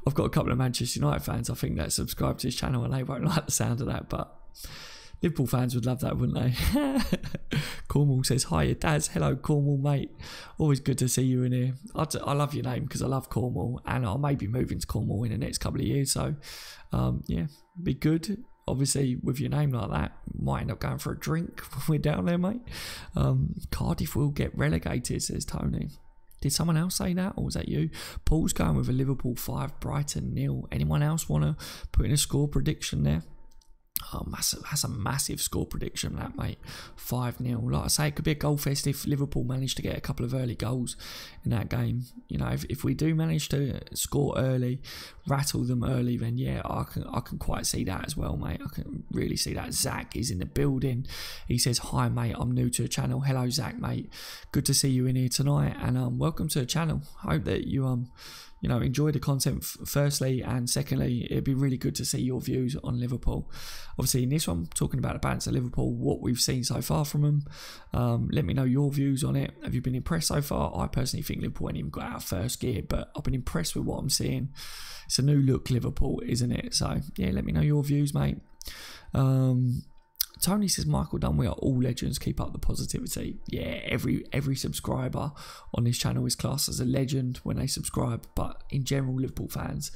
I've got a couple of Manchester United fans, I think, that subscribe to this channel, and they won't like the sound of that, but Liverpool fans would love that, wouldn't they? Cornwall says, hiya, Daz. Hello, Cornwall, mate. Always good to see you in here. I love your name because I love Cornwall, and I may be moving to Cornwall in the next couple of years. So, yeah, be good. Obviously, with your name like that, might end up going for a drink when we're down there, mate. Cardiff will get relegated, says Tony. Did someone else say that, or was that you? Paul's going with a Liverpool 5, Brighton 0. Anyone else want to put in a score prediction there? Oh, that's a massive score prediction, that, mate. 5-0. Like I say, it could be a goal fest if Liverpool manage to get a couple of early goals in that game. You know, if we do manage to score early, rattle them early, then yeah, I can quite see that as well, mate. I can really see that. Zach is in the building. He says, hi, mate, I'm new to the channel. Hello, Zach, mate. Good to see you in here tonight, and welcome to the channel. Hope that you you know, enjoy the content firstly, and secondly, it'd be really good to see your views on Liverpool. Obviously, in this one, talking about the balance of Liverpool, what we've seen so far from them. Let me know your views on it. Have you been impressed so far? I personally think Liverpool ain't even got out of first gear, but I've been impressed with what I'm seeing. It's a new look Liverpool, isn't it? So, yeah, let me know your views, mate. Tony says, Michael Dunn, we are all legends. Keep up the positivity. Yeah, every subscriber on this channel is classed as a legend when they subscribe. But in general, Liverpool fans,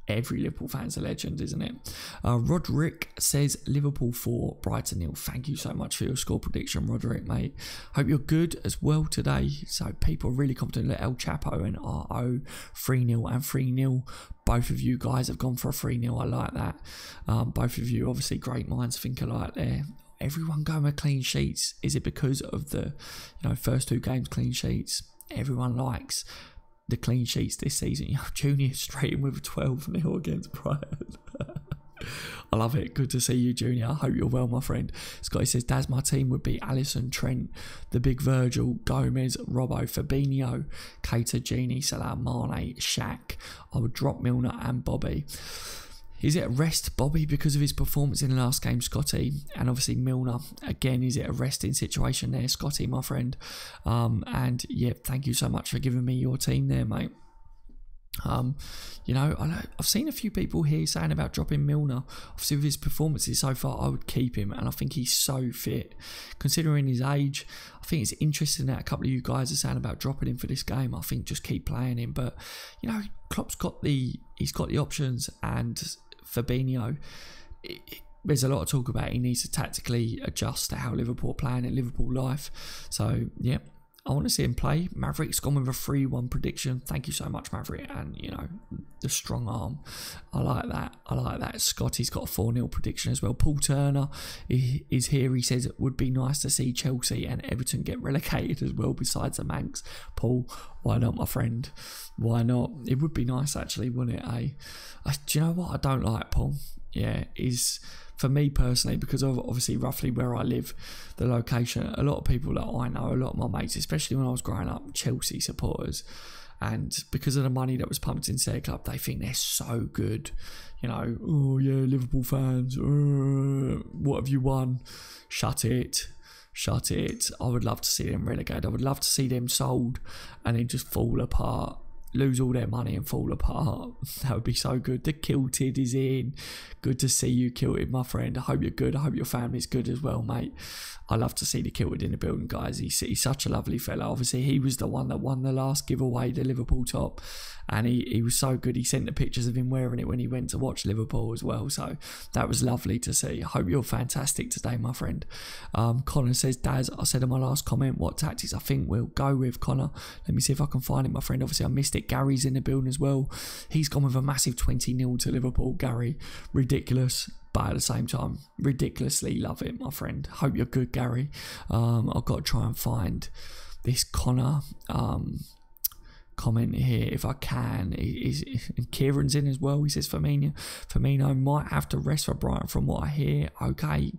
every Liverpool fan's a legend, isn't it? Roderick says, Liverpool 4, Brighton 0. Thank you so much for your score prediction, Roderick, mate. Hope you're good as well today. So people are really confident. Look, El Chapo and RO 3-0 and 3-0. Both of you guys have gone for a 3-0. I like that. Both of you, obviously, great minds think alike there. Everyone going with clean sheets. Is it because of the, you know, first 2 games clean sheets? Everyone likes the clean sheets this season. You know, Junior straight in with a 12-0 against Brighton. I love it. Good to see you, Junior. I hope you're well, my friend. Scotty says, Daz, my team would be Alisson, Trent, the big Virgil, Gomez, Robbo, Fabinho, Keita, Genie, Salah, Mane, Shaq. I would drop Milner and Bobby. Is it a rest, Bobby, because of his performance in the last game, Scotty? And obviously Milner, again, is it a resting situation there, Scotty, my friend? And yeah, thank you so much for giving me your team there, mate. You know, I've seen a few people here saying about dropping Milner. Obviously with his performances so far, I would keep him, and I think he's so fit considering his age. I think it's interesting that a couple of you guys are saying about dropping him for this game. I think just keep playing him, but you know, Klopp's got the options, and Fabinho, there's a lot of talk about he needs to tactically adjust to how Liverpool are playing in Liverpool life. So yeah, I want to see him play. Maverick's gone with a 3-1 prediction. Thank you so much, Maverick. And, you know, the strong arm. I like that. I like that. Scotty's got a 4-0 prediction as well. Paul Turner is here. He says it would be nice to see Chelsea and Everton get relegated as well, besides the Manx. Paul, why not, my friend? Why not? It would be nice, actually, wouldn't it, do you know what I don't like, Paul? Yeah, is... For me personally, because of obviously roughly where I live, the location, a lot of people that I know, a lot of my mates, especially when I was growing up, Chelsea supporters, and because of the money that was pumped into their club, they think they're so good. You know, oh yeah, Liverpool fans, what have you won? Shut it. Shut it. I would love to see them relegated. I would love to see them sold and then just fall apart. Lose all their money and fall apart. That would be so good. The Kilted is in. Good to see you, Kilted, my friend. I hope you're good. I hope your family's good as well, mate. I love to see the Kilted in the building, guys. He's such a lovely fella. Obviously, he was the one that won the last giveaway, the Liverpool top. And he was so good. He sent the pictures of him wearing it when he went to watch Liverpool as well. So that was lovely to see. I hope you're fantastic today, my friend. Connor says, Daz, I said in my last comment, what tactics I think we'll go with, Connor. Let me see if I can find it, my friend. Obviously, I missed it. Gary's in the building as well. He's gone with a massive 20-0 to Liverpool. Gary, ridiculous. But at the same time, ridiculously love it, my friend. Hope you're good, Gary. I've got to try and find this Connor comment here if I can. And Kieran's in as well. He says Firmino might have to rest for Brighton from what I hear. Okay.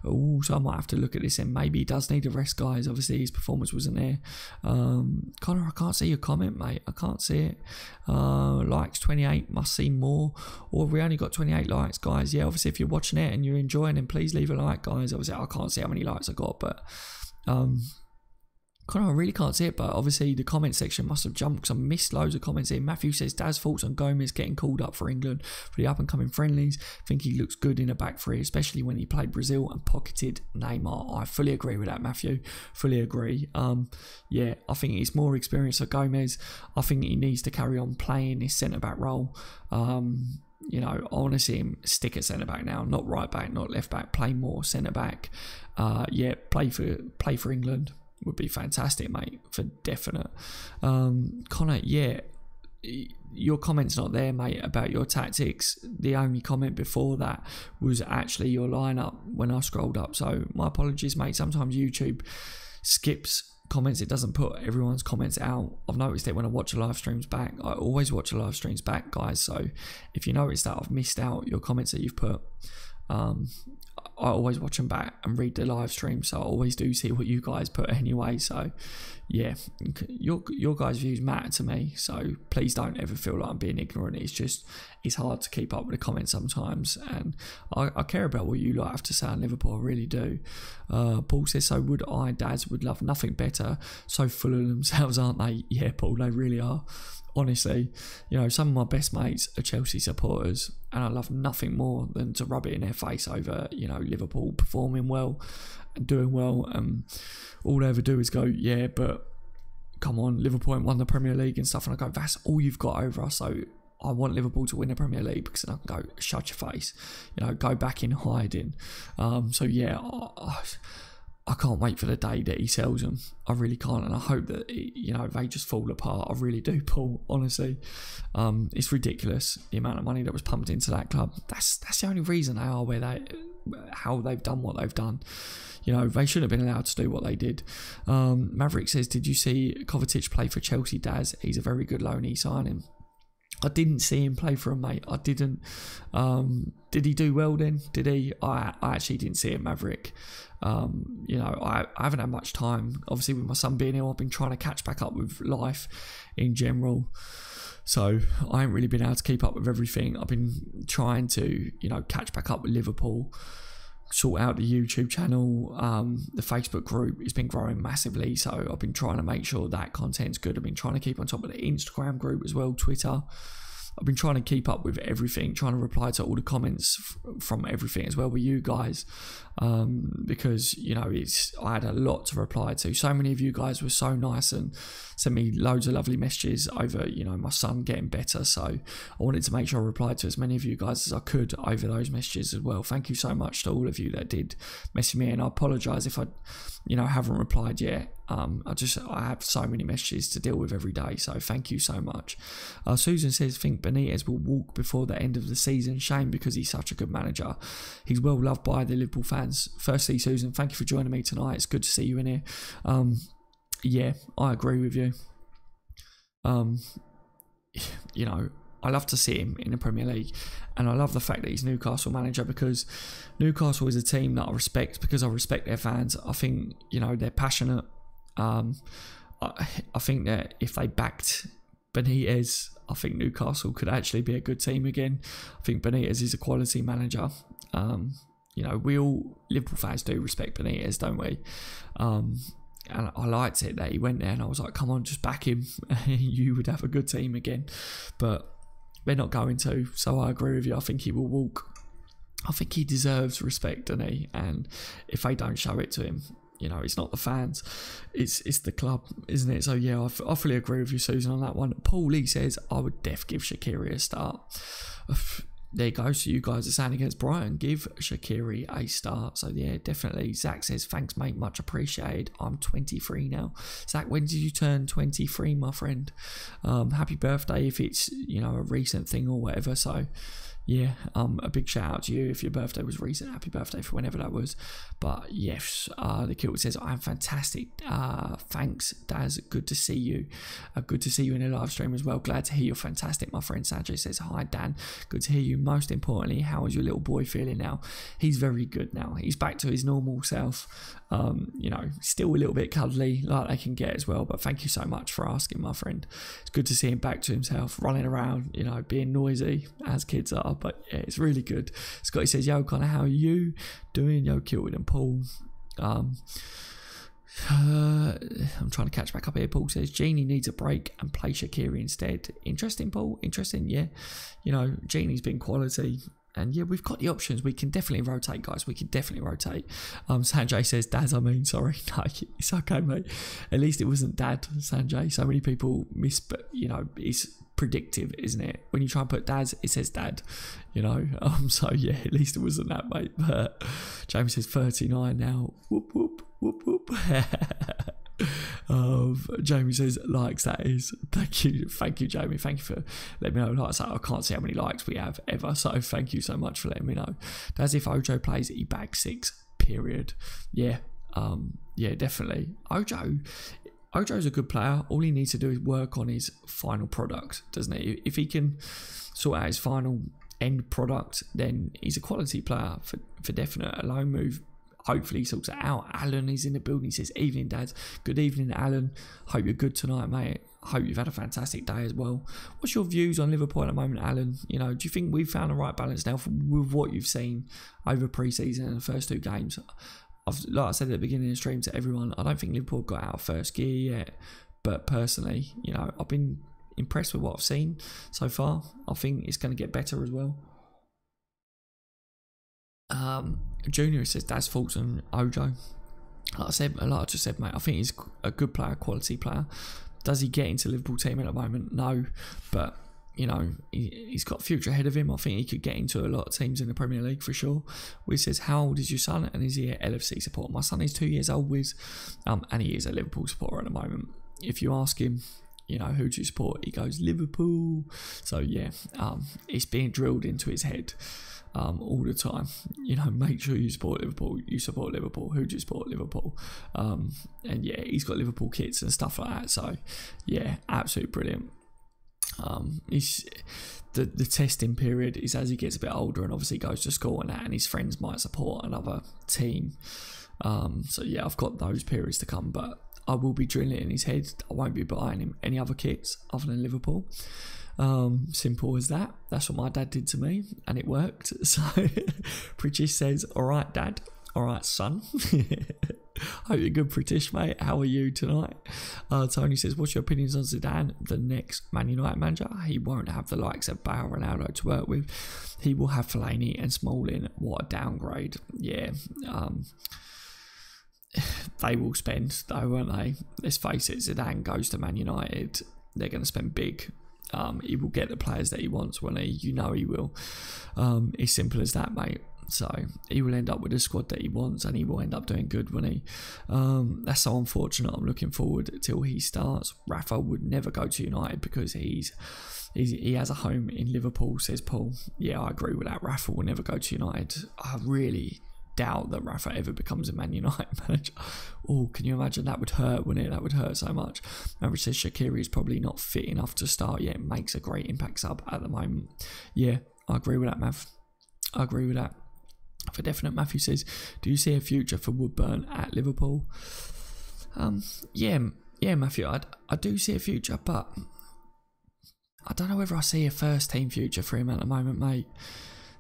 So I might have to look at this, and maybe he does need a rest, guys. Obviously his performance wasn't there. Connor, I can't see your comment, mate. I can't see it. Likes 28, must see more. Or we only got 28 likes, guys. Yeah, obviously if you're watching it and you're enjoying it, please leave a like, guys. Obviously I can't see how many likes I got, but I really can't see it, but obviously the comment section must have jumped because I missed loads of comments here. Matthew says, Daz, thoughts on Gomez getting called up for England for the up-and-coming friendlies. Think he looks good in a back three, especially when he played Brazil and pocketed Neymar. I fully agree with that, Matthew. Fully agree. Yeah, I think he's more experienced than Gomez. I think he needs to carry on playing his centre-back role. You know, I want to see him stick at centre-back now, not right-back, not left-back. Play more centre-back. Yeah, play for England. Would be fantastic, mate, for definite. Connor, yeah, your comment's not there, mate, about your tactics. The only comment before that was actually your lineup when I scrolled up. So my apologies, mate. Sometimes YouTube skips comments. It doesn't put everyone's comments out. I've noticed it when I watch the live streams back. I always watch the live streams back, guys. So if you notice that I've missed out your comments that you've put, I always watch them back and read the live stream, so I always do see what you guys put anyway. So yeah, your guys' views matter to me, so please don't ever feel like I'm being ignorant. It's hard to keep up with the comments sometimes, and I care about what you lot have to say on Liverpool. I really do. Paul says, so would I, dads would love nothing better. So full of themselves, aren't they? Yeah, Paul, they really are. Honestly, you know, some of my best mates are Chelsea supporters, and I love nothing more than to rub it in their face over, you know, Liverpool performing well and doing well, and all they ever do is go, yeah, but come on, Liverpool ain't won the Premier League and stuff, and I go, that's all you've got over us, so I want Liverpool to win the Premier League, because then I can go, shut your face, you know, go back in hiding. So yeah, I can't wait for the day that he sells them. I really can't, and I hope that, you know, they just fall apart. I really do, Paul. Honestly, it's ridiculous the amount of money that was pumped into that club. That's the only reason they are how they've done what they've done. You know, they shouldn't have been allowed to do what they did. Maverick says, did you see Kovacic play for Chelsea, Daz? He's a very good loanee signing. I didn't see him play for him, mate. I didn't. Did he do well then? Did he? I actually didn't see him, Maverick. You know, I haven't had much time. Obviously, with my son being ill, I've been trying to catch back up with life in general. So I haven't really been able to keep up with everything. I've been trying to, you know, catch back up with Liverpool, sort out the YouTube channel, the Facebook group. It's been growing massively, so I've been trying to make sure that content's good. I've been trying to keep on top of the Instagram group as well, Twitter. I've been trying to keep up with everything, trying to reply to all the comments from everything as well with you guys, because, you know, I had a lot to reply to. So many of you guys were so nice and sent me loads of lovely messages over, you know, my son getting better. So I wanted to make sure I replied to as many of you guys as I could over those messages as well. Thank you so much to all of you that did message me, and I apologise if I, you know, haven't replied yet. I have so many messages to deal with every day, so thank you so much. Susan says, think Benitez will walk before the end of the season. Shame, because he's such a good manager. He's well loved by the Liverpool fans. Firstly, Susan, thank you for joining me tonight. It's good to see you in here. Yeah, I agree with you. You know, I love to see him in the Premier League, and I love the fact that he's Newcastle manager, because Newcastle is a team that I respect, because I respect their fans. I think, you know, they're passionate. I think that if they backed Benitez, I think Newcastle could actually be a good team again. I think Benitez is a quality manager. You know, we all, Liverpool fans, do respect Benitez, don't we? And I liked it that he went there, and I was like, come on, just back him. You would have a good team again. But they're not going to, so I agree with you. I think he will walk. I think he deserves respect, doesn't he? And if they don't show it to him, you know, it's not the fans, it's the club, isn't it? So yeah, I fully agree with you, Susan, on that one. Paul Lee says, I would give Shaqiri a start. There you go. So you guys are saying against Brighton, give Shaqiri a start. So yeah, definitely. Zach says, thanks mate, much appreciated. I'm 23 now. Zach, when did you turn 23, my friend? Happy birthday if it's, you know, a recent thing or whatever. So yeah, a big shout out to you if your birthday was recent. Happy birthday for whenever that was. But yes, the Kilt says, I'm fantastic. Thanks, Daz. Good to see you. Good to see you in a live stream as well. Glad to hear you're fantastic, my friend. Sanjay says, hi, Dan. Good to hear you. Most importantly, how is your little boy feeling now? He's very good now. He's back to his normal self. You know, still a little bit cuddly, like they can get as well. But thank you so much for asking, my friend. It's good to see him back to himself, running around, you know, being noisy, as kids are. But yeah, it's really good. Scotty says, yo, Connor, how are you doing? Yo, Kilton and Paul. I'm trying to catch back up here. Paul says, Genie needs a break and play Shaqiri instead. Interesting, Paul. Interesting, yeah. You know, Genie's been quality. And yeah, we've got the options. We can definitely rotate, guys. We can definitely rotate. Sanjay says, Dad, sorry. No, it's okay, mate. At least it wasn't Dad, Sanjay. So many people miss, but, you know, it's predictive, isn't it? When you try and put Dad, it says Dad, you know. So yeah, at least it wasn't that, mate. But James says 39 now. Whoop, whoop, whoop, whoop. Jamie says, likes, that is. Thank you, Jamie. Thank you for letting me know. Like I say, I can't see how many likes we have ever, so thank you so much for letting me know. As if Ojo plays, he bags 6, period. Yeah, yeah, definitely. Ojo's a good player. All he needs to do is work on his final product, doesn't he? If he can sort out his final end product, then he's a quality player for definite. A loan move, hopefully he sorts it out. Alan is in the building. He says, evening, Dad. Good evening, Alan. Hope you're good tonight, mate. Hope you've had a fantastic day as well. What's your views on Liverpool at the moment, Alan? You know, do you think we've found the right balance now with what you've seen over pre-season and the first 2 games? Like I said at the beginning of the stream to everyone, I don't think Liverpool got out of first gear yet. But personally, you know, I've been impressed with what I've seen so far. I think it's going to get better as well. Junior says Dad's thoughts on Ojo. Like I just said, mate, I think he's a good player, quality player. Does he get into the Liverpool team at the moment? No, but you know, he's got a future ahead of him. I think he could get into a lot of teams in the Premier League for sure. Wiz says, how old is your son and is he a LFC supporter? My son is 2 years old, Wiz, and he is a Liverpool supporter at the moment. If you ask him, you know, who do you support? He goes, Liverpool. So yeah, it's being drilled into his head all the time. You know, make sure you support Liverpool. You support Liverpool. Who do you support? Liverpool. And yeah, he's got Liverpool kits and stuff like that. So yeah, absolutely brilliant. The testing period is as he gets a bit older and obviously goes to school and that, and his friends might support another team. So yeah, I've got those periods to come, but I will be drilling it in his head. I won't be buying him any other kits other than Liverpool. Simple as that. That's what my dad did to me, and it worked. So Pritish says, alright Dad, alright son. Hope you're good, Pritish, mate. How are you tonight? Tony says, what's your opinions on Zidane, the next Man United manager? He won't have the likes of Bale, Ronaldo to work with. He will have Fellaini and Smalling. What a downgrade. Yeah. They will spend though, won't they? Let's face it, Zidane goes to Man United, they're going to spend big. He will get the players that he wants, won't he? You know he will. It's simple as that, mate. So he will end up with the squad that he wants, and he will end up doing good, won't he? That's so unfortunate. I'm looking forward till he starts. Rafa would never go to United because he has a home in Liverpool, says Paul. Yeah, I agree with that. Rafa will never go to United. I really doubt that Rafa ever becomes a Man United manager. Oh, can you imagine? That would hurt, wouldn't it? That would hurt so much. Maverick says Shaqiri is probably not fit enough to start yet. Makes a great impact sub at the moment. Yeah, I agree with that, Mav. I agree with that. For definite, Matthew says, do you see a future for Woodburn at Liverpool? Yeah, Matthew, I do see a future, but I don't know whether I see a first team future for him at the moment, mate.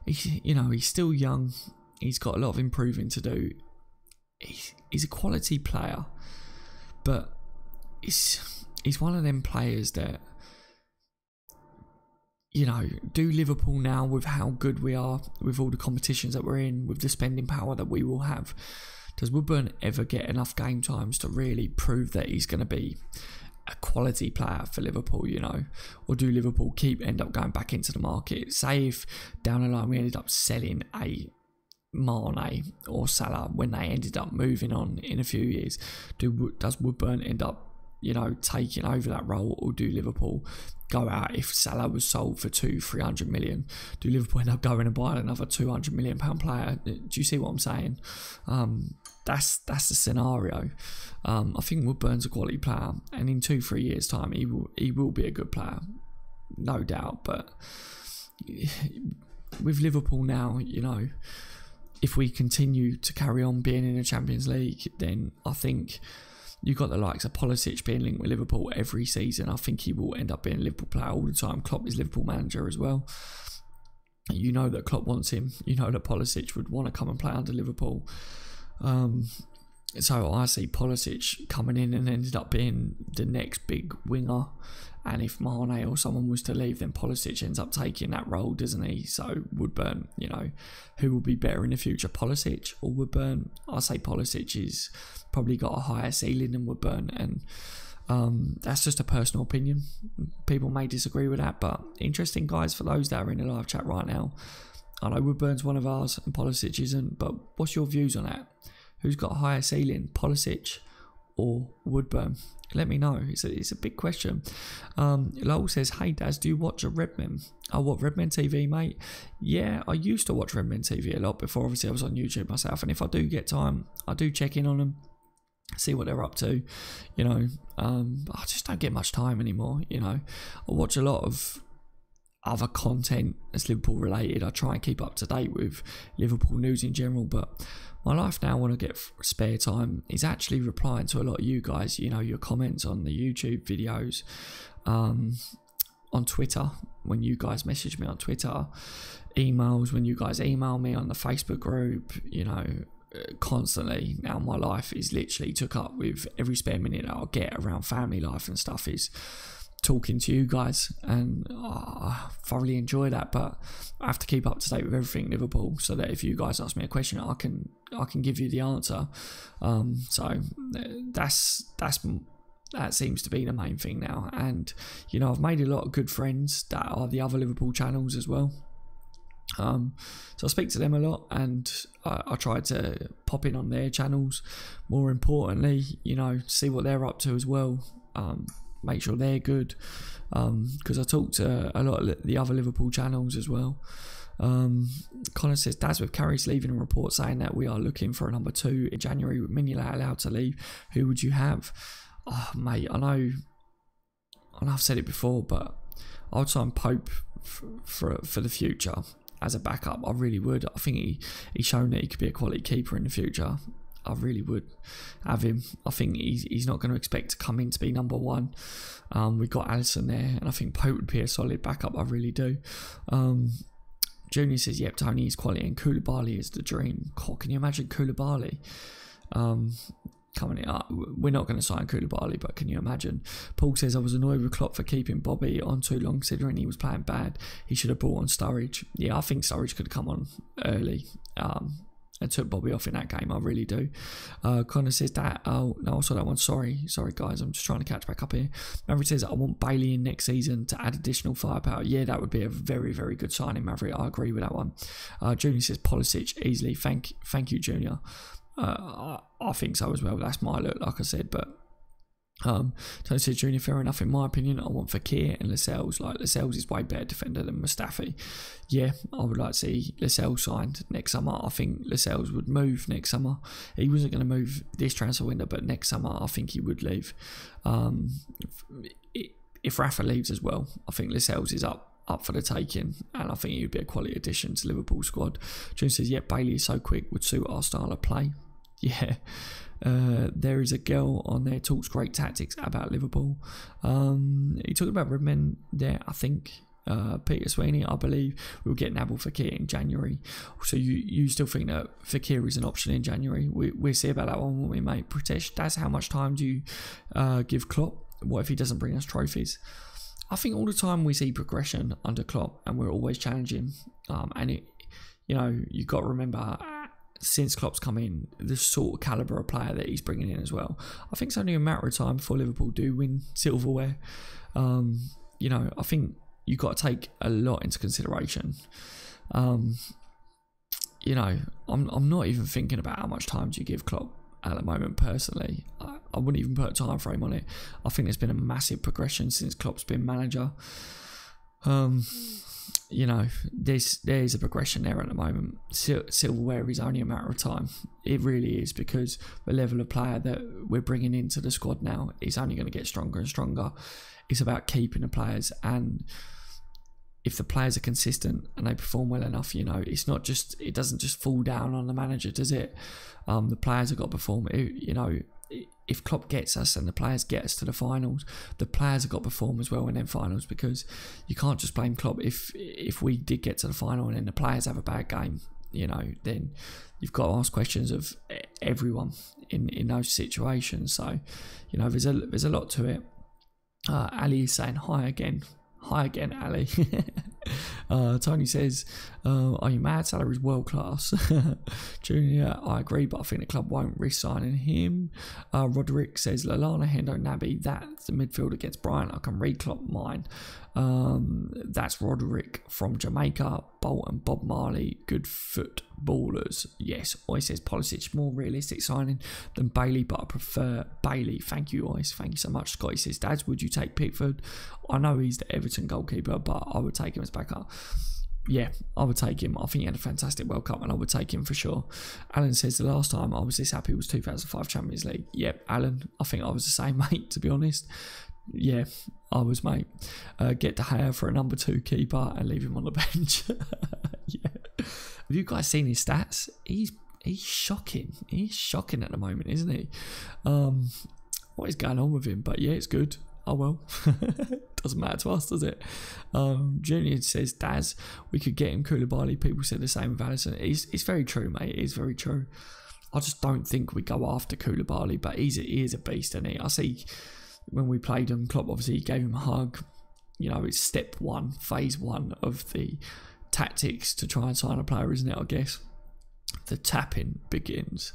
He's still young. He's got a lot of improving to do. He's a quality player, but he's one of them players that, you know, do Liverpool now with how good we are, with all the competitions that we're in, with the spending power that we will have, does Woodburn ever get enough game times to really prove that he's going to be a quality player for Liverpool, you know? Or do Liverpool end up going back into the market? Say if down the line we ended up selling a Mane or Salah when they ended up moving on in a few years, does Woodburn end up, you know, taking over that role, or do Liverpool go out if Salah was sold for 200-300 million? Do Liverpool end up going and buying another £200 million player? Do you see what I'm saying? That's the scenario. I think Woodburn's a quality player, and in 2-3 years' time, he will be a good player, no doubt. But with Liverpool now, you know, if we continue to carry on being in the Champions League, then I think you've got the likes of Pulisic being linked with Liverpool every season. I think he will end up being a Liverpool player all the time. Klopp is Liverpool manager as well. You know that Klopp wants him. You know that Pulisic would want to come and play under Liverpool. So I see Pulisic coming in and ended up being the next big winger. And if Mane or someone was to leave, then Pulisic ends up taking that role, doesn't he? So Woodburn, you know, who will be better in the future, Pulisic or Woodburn? I say Pulisic is probably got a higher ceiling than Woodburn, and that's just a personal opinion. People may disagree with that, but interesting, guys, for those that are in the live chat right now. I know Woodburn's one of ours and Pulisic isn't, but what's your views on that? Who's got a higher ceiling, Pulisic or Woodburn? Let me know. It's a big question. Lowell says, hey Daz, do you watch a Redmen? Oh, what, Redmen TV, mate? Yeah, I used to watch Redmen TV a lot before. Obviously, I was on YouTube myself, and if I do get time, I do check in on them, see what they're up to, you know. I just don't get much time anymore, you know. I watch a lot of other content that's Liverpool related. I try and keep up to date with Liverpool news in general, but my life now, when I get spare time, is actually replying to a lot of you guys, you know, your comments on the YouTube videos, on Twitter, when you guys message me on Twitter, emails, when you guys email me on the Facebook group, you know, constantly. Now my life is literally took up with every spare minute that I'll get around family life and stuff is talking to you guys, and I thoroughly enjoy that, but I have to keep up to date with everything Liverpool, so that if you guys ask me a question, I can give you the answer. So that seems to be the main thing now. And you know, I've made a lot of good friends that are the other Liverpool channels as well. So I speak to them a lot, and I try to pop in on their channels. More importantly, you know, see what they're up to as well. Make sure they're good, because I talk to a lot of the other Liverpool channels as well. Connor says, Daz, with Carrick's leaving a report saying that we are looking for a number 2 in January with Mignolet allowed to leave, who would you have? Oh mate, I know I've said it before, but I would sign Pope for the future as a backup. I really would. I think he's shown that he could be a quality keeper in the future. I really would have him. I think he's not going to expect to come in to be number 1. We've got Alisson there, and I think Pope would be a solid backup. I really do. Junior says, yep, Tony is quality, and Koulibaly is the dream. God, can you imagine Koulibaly coming in? We're not going to sign Koulibaly, but can you imagine? Paul says, I was annoyed with Klopp for keeping Bobby on too long, considering he was playing bad. He should have brought on Sturridge. Yeah, I think Sturridge could have come on early. And took Bobby off in that game, I really do. Connor says that, oh no, I saw that one, sorry guys, I'm just trying to catch back up here. Maverick says, I want Bailey in next season to add additional firepower. Yeah, that would be a very, very good signing, Maverick. I agree with that one. Junior says, Pulisic, easily. Thank you, Junior. I think so as well. That's my look, like I said, but Tony says, Junior, fair enough in my opinion. I want Fekir and Lascelles. Like, Lascelles is way better defender than Mustafi. Yeah, I would like to see Lascelles signed next summer. I think Lascelles would move next summer. He wasn't going to move this transfer window, but next summer I think he would leave. If Rafa leaves as well, I think Lascelles is up for the taking, and I think he would be a quality addition to Liverpool squad. Junior says, yeah, Bailey is so quick, would suit our style of play. Yeah. There is a girl on there talks great tactics about Liverpool. He talked about Redmen there, I think. Peter Sweeney, I believe we'll get Naby Keita in January. So you still think that Fekir is an option in January? We'll see about that one, won't we, mate? Pritesh, that's how much time do you give Klopp? What if he doesn't bring us trophies? I think all the time we see progression under Klopp, and we're always challenging. And it, you know, you've got to remember, since Klopp's come in, the sort of calibre of player that he's bringing in as well. I think it's only a matter of time before Liverpool do win silverware. You know, I think you've got to take a lot into consideration. You know, I'm not even thinking about how much time do you give Klopp at the moment personally. I wouldn't even put a time frame on it. I think there's been a massive progression since Klopp's been manager. You know, there's a progression there at the moment. Silverware is only a matter of time. It really is, because the level of player that we're bringing into the squad now is only going to get stronger and stronger. It's about keeping the players, and if the players are consistent and they perform well enough, you know, it doesn't just fall down on the manager, does it? The players have got to perform. You know, if Klopp gets us and the players get us to the finals, the players have got to perform as well in them finals, because you can't just blame Klopp if we did get to the final and then the players have a bad game. You know, then you've got to ask questions of everyone in those situations. So, you know, there's a lot to it. Ali is saying hi again, Ali. Tony says, are you mad? Salary's world class. Junior, I agree, but I think the club won't risk signing him. Roderick says, Lallana, Hendo, Naby, that's the midfield against Brighton. I can re-Klopp mine. That's Roderick from Jamaica. Bolt and Bob Marley, good footballers. Yes, Oy says Pulisic, more realistic signing than Bailey, but I prefer Bailey. Thank you, Oy. Thank you so much. Scotty says, Dads, would you take Pickford? I know he's the Everton goalkeeper, but I would take him as backup. Yeah, I would take him. I think he had a fantastic World Cup, and I would take him for sure. Alan says, the last time I was this happy was 2005 Champions League. Yep, Alan, I think I was the same, mate, to be honest. Yeah, I was, mate. Get De Gea for a number 2 keeper and leave him on the bench. Yeah. Have you guys seen his stats? He's shocking. He's shocking at the moment, isn't he? What is going on with him? But yeah, it's good. Oh well. Doesn't matter to us, does it? Junior says, Daz, we could get him Koulibaly. People said the same with Alisson. It's very true, mate. It is very true. I just don't think we go after Koulibaly, but he is a beast, isn't he? I see when we played him, Klopp obviously gave him a hug. You know, it's step 1, phase 1 of the tactics to try and sign a player, isn't it? I guess the tapping begins.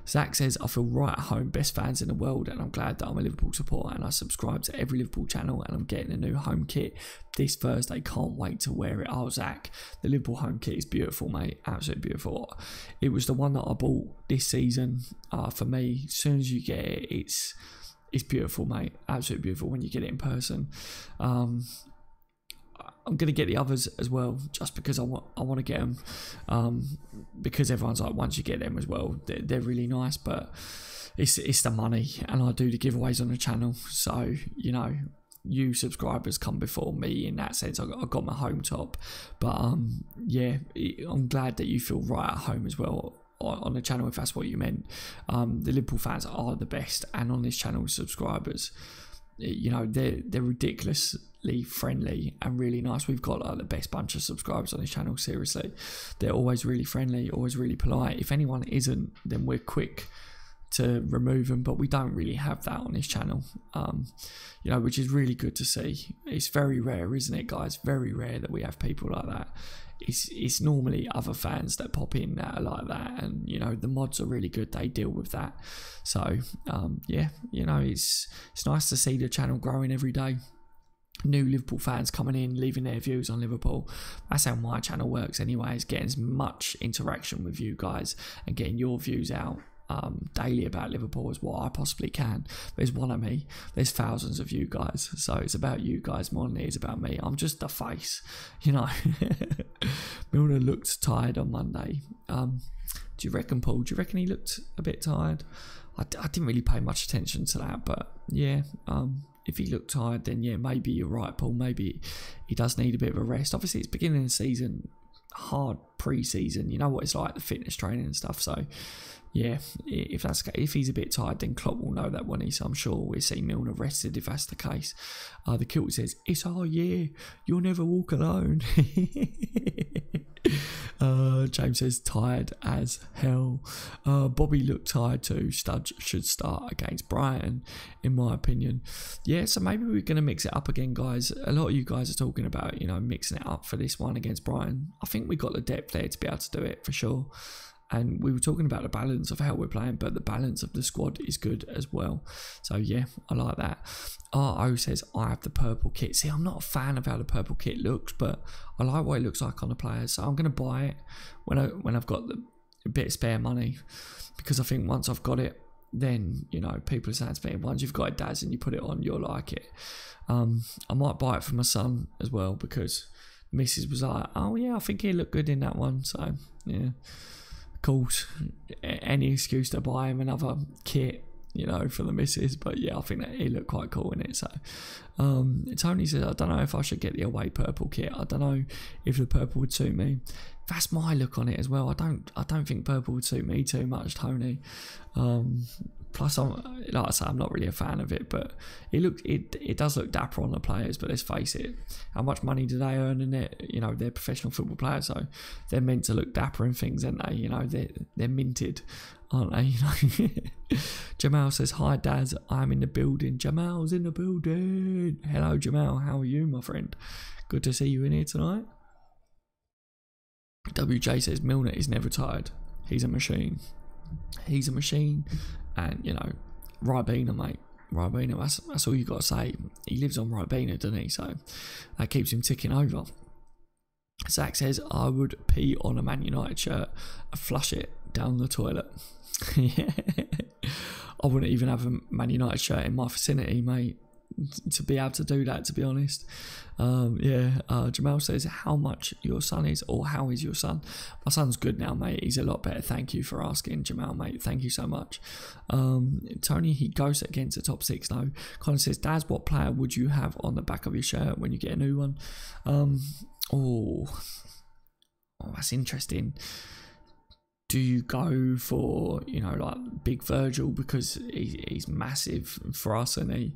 Zach says, I feel right at home, best fans in the world, and I'm glad that I'm a Liverpool supporter and I subscribe to every Liverpool channel, and I'm getting a new home kit this Thursday. Can't wait to wear it. Oh, Zach, the Liverpool home kit is beautiful, mate. Absolutely beautiful. It was the one that I bought this season for me. As soon as you get it, it's beautiful, mate. Absolutely beautiful when you get it in person. I'm going to get the others as well, just because I want to get them, because everyone's like, once you get them as well, they're really nice, but it's the money, and I do the giveaways on the channel, so, you know, you subscribers come before me in that sense. I got my home top, but yeah, I'm glad that you feel right at home as well on the channel, if that's what you meant. The Liverpool fans are the best, and on this channel, subscribers, you know, they're ridiculously friendly and really nice. We've got like the best bunch of subscribers on this channel, seriously. They're always really friendly, always really polite. If anyone isn't, then we're quick to remove them, but we don't really have that on this channel, you know, which is really good to see. It's very rare, isn't it, guys? Very rare that we have people like that. It's normally other fans that pop in that are like that, and, you know, the mods are really good. They deal with that. So yeah, you know, it's nice to see the channel growing every day. New Liverpool fans coming in, leaving their views on Liverpool. That's how my channel works anyway, is getting as much interaction with you guys and getting your views out daily about Liverpool as what I possibly can. There's one of me, there's thousands of you guys, so it's about you guys more than it is about me. I'm just the face, you know. Milner looked tired on Monday. Do you reckon, Paul? Do you reckon he looked a bit tired? I didn't really pay much attention to that, but yeah, if he looked tired, then yeah, maybe you're right, Paul. Maybe he does need a bit of a rest. Obviously, it's beginning of the season, hard pre-season. You know what it's like, the fitness training and stuff. So yeah, if he's a bit tired, then Klopp will know that, won't he? So I'm sure we'll see Milner rested if that's the case. The Kilt says, it's our year, you'll never walk alone. James says, tired as hell. Bobby looked tired too. Studge should start against Brighton, in my opinion. Yeah, so maybe we're going to mix it up again, guys. A lot of you guys are talking about, you know, mixing it up for this one against Brighton. I think we got the depth there to be able to do it, for sure. And we were talking about the balance of how we're playing, but the balance of the squad is good as well. So yeah, I like that. RO says, I have the purple kit. See, I'm not a fan of how the purple kit looks, but I like what it looks like on the players. So I'm going to buy it when I've got a bit of spare money, because I think once I've got it, then, you know, people are saying to me, once you've got it, Daz, and you put it on, you'll like it. I might buy it for my son as well, because Mrs. was like, oh yeah, I think he looked good in that one. So yeah. Course, any excuse to buy him another kit, you know, for the missus. But yeah, I think that he looked quite cool in it. So Tony says, I don't know if I should get the away purple kit. I don't know if the purple would suit me. That's my look on it as well. I don't think purple would suit me too much, Tony. Plus, like I say, I'm not really a fan of it, but it does look dapper on the players. But let's face it, how much money do they earn in it? You know, they're professional football players, so they're meant to look dapper and things, aren't they? You know, they're minted, aren't they? You know. Jamal says, hi Daz, I'm in the building. Jamal's in the building. Hello Jamal, how are you, my friend? Good to see you in here tonight. WJ says, Milner is never tired. He's a machine. He's a machine. And, you know, Ribena, mate. Ribena, that's all you got to say. He lives on Ribena, doesn't he? So that keeps him ticking over. Zach says, I would pee on a Man United shirt and flush it down the toilet. Yeah. I wouldn't even have a Man United shirt in my vicinity, mate. to be able to do that, to be honest. Jamal says, how much your son is, or how is your son? My son's good now, mate. He's a lot better. Thank you for asking, Jamal, mate. Thank you so much. Tony, he goes against the top 6 though. Colin says, Daz, what player would you have on the back of your shirt when you get a new one? That's interesting. Do you go for, like big Virgil because he's massive for us, and do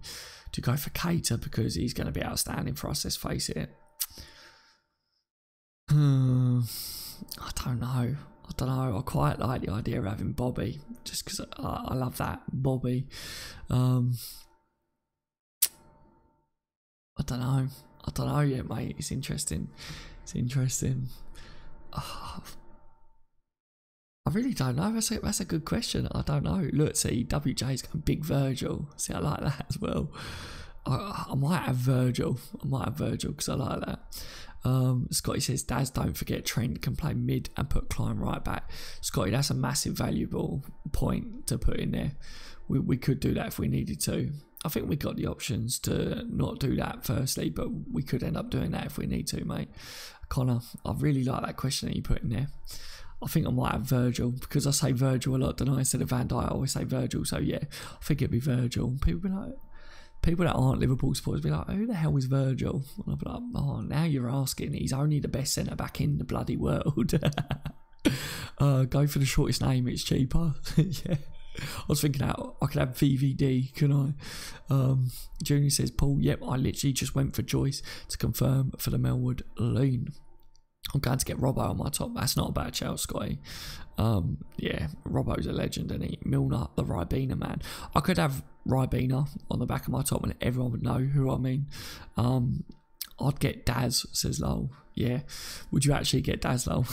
you go for Keita because he's going to be outstanding for us? Let's face it. I don't know. I quite like the idea of having Bobby, just because I love that Bobby. I don't know yet, mate. It's interesting. I really don't know. That's a good question. I don't know. Look, see, WJ's got a big Virgil. See, I like that as well. I might have Virgil. Because I like that. Scotty says, Daz, don't forget Trent can play mid and put Klein right back. Scotty, that's a massive valuable point to put in there. We could do that if we needed to. I think we got the options to not do that firstly, but we could end up doing that if we need to, mate. Connor, I really like that question that you put in there. I think I might have Virgil, because I say Virgil a lot, don't I? Instead of Van Dijk, I always say Virgil. So yeah, I think it'd be Virgil. People that aren't Liverpool supporters be like, who the hell is Virgil? And I'll be like, oh, now you're asking. He's only the best centre back in the bloody world. Go for the shortest name, it's cheaper. Yeah. I was thinking I could have VVD, can I? Junior says, Paul, yep, I literally just went for Joyce to confirm for the Melwood loan. I'm glad to get Robbo on my top. That's not a bad shout, Scotty. Yeah, Robbo's a legend, isn't he? Milner, the Ribena man. I could have Ribena on the back of my top and everyone would know who I mean. I'd get Daz, says Lowell. Yeah. Would you actually get Daz, Lowell?